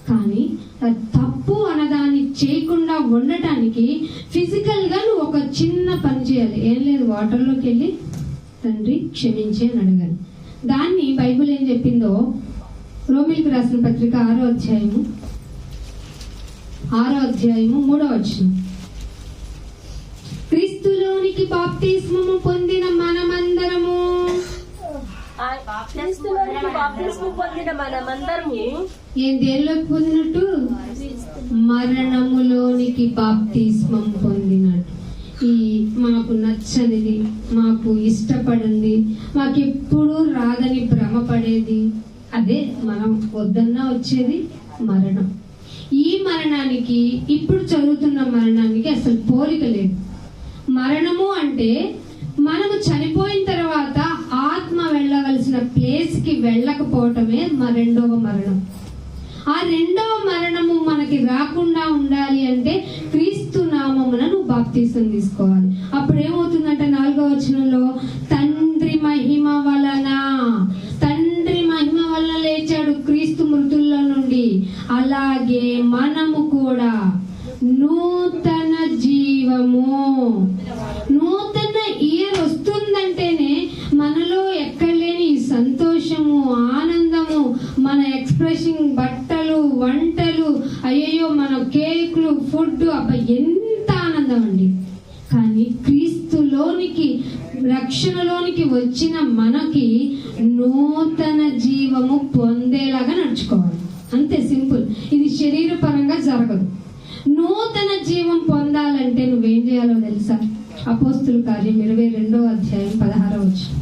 కానీ తప్పు అన్నదాన్ని చేయకుండా ఉండటానికి ఫిజికల్ గా నువ్వు ఒక చిన్న పని చేయాలి. ఏం లేదు, వాటర్లోకి వెళ్ళి తండ్రి క్షమించి అని అడగాలి. దాన్ని బైబిల్ ఏం చెప్పిందో రోమిలకు రాసిన పత్రిక 6వ అధ్యాయము 3వ వచనం, క్రీస్తులోనికి బాప్తిస్మము పొందిన మనమందరము ఏం దేనిలోకి పొందినట్టు, మరణములోనికి బాప్తిస్మం పొందినట్టు. ఈ మాకు నచ్చనిది, మాకు ఇష్టపడింది, మాకెప్పుడు రాదని భ్రమపడేది, అదే మనం వద్దన్నా వచ్చేది మరణం. ఈ మరణానికి ఇప్పుడు చదువుతున్న మరణానికి అసలు పోలిక లేదు. మరణము అంటే మనము చనిపోయిన తర్వాత ఆత్మ వెళ్ళవలసిన ప్లేస్ కి వెళ్ళకపోవటమే రెండవ మరణం. ఆ రెండవ మరణము మనకి రాకుండా ఉండాలి అంటే క్రీస్తు నామమున నువ్వు బాప్తిసం తీసుకోవాలి. అప్పుడు ఏమవుతుందంటే 4వ వచనంలో, తండ్రి మహిమ వలన లేచాడు క్రీస్తు మృతుల్లో నుండి, అలాగే మనము కూడా నూతన జీవము. నూతన ఇయర్ వస్తుందంటేనే మనలో ఎక్కడలేని సంతోషము, ఆనందము, మన ఎక్స్ప్రెషన్, బట్టలు, వంటలు, అయ్యో మన కేకులు, ఫుడ్, ఎంత ఆనందం అండి. కానీ క్రీస్తులోనికి, రక్షణలోనికి వచ్చిన మనకి నూతన జీవము పొందేలాగా నడుచుకోవాలి. అంతే సింపుల్. ఇది శరీరపరంగా జరగదు. నూతన జీవం పొందాలంటే నువ్వేం చేయాలో తెలుసా? అపోస్తుల కార్యం 22వ అధ్యాయం 16వ వచనం.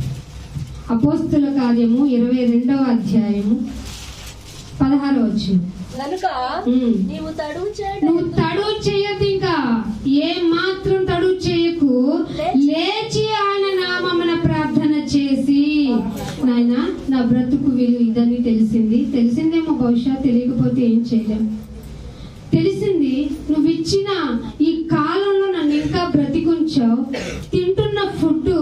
అపోస్తుల కార్యము 22వ అధ్యాయము 16వ వచనం. నువ్వు తడువు చేయొద్దు, ఇంకా ఏ మాత్రం తడువు చేయకు, లేచి ఆయన నామమున ప్రార్థన చేసి. నాయనా, నా బ్రతుకు విలువ ఇదని తెలిసిందేమో, బహుశా తెలియకపోతే ఏం చేయలేము. తెలిసింది, నువ్వు ఇచ్చిన ఈ కాలంలో నన్ను ఇంకా బ్రతికుంచావు. తింటున్న ఫుడ్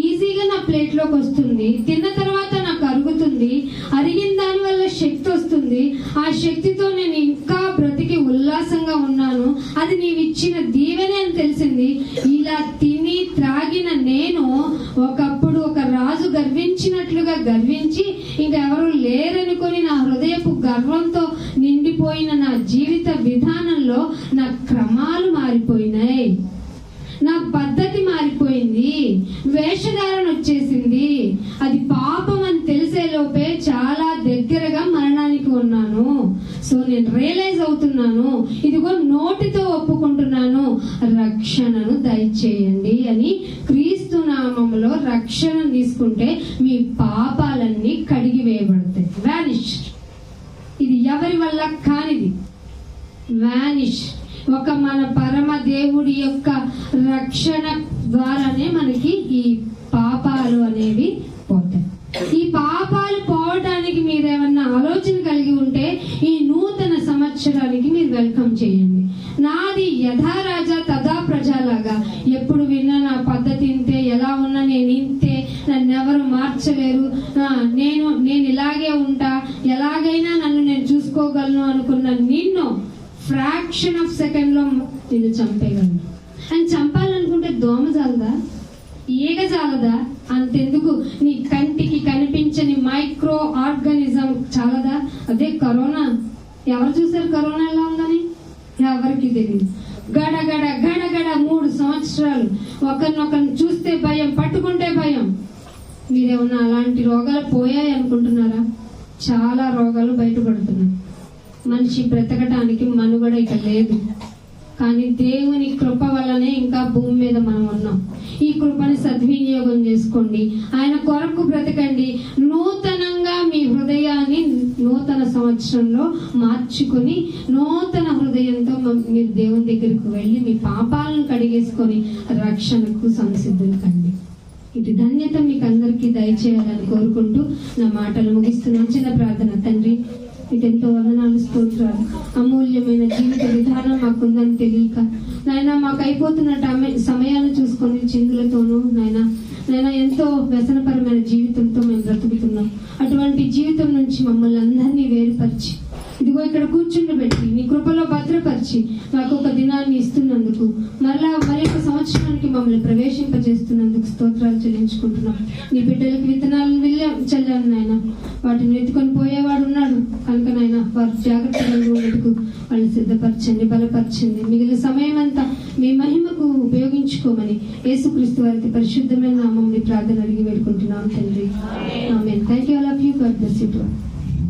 ఈజీగా నా ప్లేట్ లోకి వస్తుంది, తిన్న తర్వాత నాకు అరుగుతుంది, అరిగిన దాని వల్ల శక్తి వస్తుంది. ఆ శక్తితో నేను ఇంకా బ్రతికి ఉల్లాసంగా ఉన్నాను. అది నీవు ఇచ్చిన దీవెనే అని తెలిసింది. ఇలా తిని త్రాగిన నేను ఒకప్పుడు ఒక రాజు గర్వించినట్లుగా గర్వించి ఇంకెవరు లేరనుకొని నా హృదయపు గర్వంతో నిండిపోయిన నా జీవిత విధానంలో నా క్రమాలు మారిపోయినాయి, నా పద్ధతి మారిపోయింది, వేషధారణ వచ్చేసింది. అది పాపం అని తెలిసే లోపే చాలా దగ్గరగా మరణానికి ఉన్నాను. సో నేను రియలైజ్ అవుతున్నాను, ఇదిగో నోటితో ఒప్పుకుంటున్నాను, రక్షణను దయచేయండి అని. క్రీస్తు నామములో రక్షణ తీసుకుంటే మీ పాపాలన్నీ కడిగి వేయబడతాయి. వానిష్. ఇది ఎవరి వల్ల కానిది. వానిష్. ఒక మన పరమ దేవుడి యొక్క రక్షణ ద్వారానే మనకి ఈ పాపాలు అనేవి పోతాయి. ఈ పాపాలు పోవడానికి మీరేమన్నా ఆలోచన కలిగి ఉంటే ఈ నూతన సంవత్సరానికి మీరు వెల్కమ్ చేయండి. నాది యథా రాజా తదా ప్రజలాగా, ఎప్పుడు విన్నా నా పద్ధతి ఇంతే, ఎలా ఉన్నా నేను ఇంతే, నన్ను ఎవరు మార్చలేరు, నేను ఇలాగే ఉంటా, ఎలాగైనా నన్ను నేను చూసుకోగలను అనుకున్న నిన్ను ఫ్రాక్షన్ ఆఫ్ సెకండ్ లో నిన్ను చంపేయగలను. అని చంపాలనుకుంటే దోమ చాలదా, ఈగ చాలదా? అంతెందుకు నీ కంటికి కనిపించని మైక్రో ఆర్గానిజం చాలదా? అదే కరోనా. ఎవరు చూసారు కరోనా ఎలా ఉందని? ఎవరికి తెలియదు. గడగడ గడగడ 3 సంవత్సరాలు ఒకరినొకరిని చూస్తే భయం, పట్టుకుంటే భయం. మీరేమన్నా అలాంటి రోగాలు పోయాయి అనుకుంటున్నారా? చాలా రోగాలు బయటపడుతున్నాయి. మనిషి బ్రతకటానికి మనుగడ ఇక లేదు. కానీ దేవుని కృప వల్లనే ఇంకా భూమి మీద మనం ఉన్నాం. ఈ కృపని సద్వినియోగం చేసుకోండి. ఆయన కొరకు బ్రతకండి. నూతనంగా మీ హృదయాన్ని నూతన సంవత్సరంలో మార్చుకొని నూతన హృదయంతో మీరు దేవుని దగ్గరికి వెళ్ళి మీ పాపాలను కడిగేసుకొని రక్షణకు సంసిద్ధులు కండి. ఇది ధన్యత మీకు అందరికీ దయచేయాలని కోరుకుంటూ నా మాటలు ముగిస్తున్నాను. చిన్న ప్రార్థన. తండ్రి, మీకెంతో వందనాలు, స్తోత్రాలు. అమూల్యమైన జీవిత విధానం మాకుందని తెలియక నాయన మాకు అయిపోతున్న సమయాన్ని చూసుకొని చిందులతోనూ నాయన ఎంతో వ్యసనపరమైన జీవితంతో మేము బ్రతుకుతున్నాం. అటువంటి జీవితం నుంచి మమ్మల్ని అందరినీ వేరుపరిచి ఇదిగో ఇక్కడ కూర్చుండబెట్టి నీ కృపలో భద్రపరిచి మాకు ఒక దినాన్ని ఇస్తున్నందుకు, మరలా మరి ఒక సంవత్సరానికి మమ్మల్ని ప్రవేశింపజేస్తున్నందుకు స్తోత్రాలు చెల్లించుకుంటున్నాం. నీ బిడ్డలకు విత్తనాలను చల్లాను నాయన, వాటిని ఎత్తుకొని పోయేవాడు ఉన్నాడు కనుక నాయన వారు జాగ్రత్తగా ఉండేందుకు వాళ్ళని సిద్ధపరచండి, బలపరచండి. మిగిలిన సమయం అంతా మీ మహిమకు ఉపయోగించుకోమని యేసుక్రీస్తు వారికి పరిశుద్ధమైన నామములో ప్రార్థన అడిగి వేడుకుంటున్నాం తండ్రి. Amen. Thank you all of you. God bless you.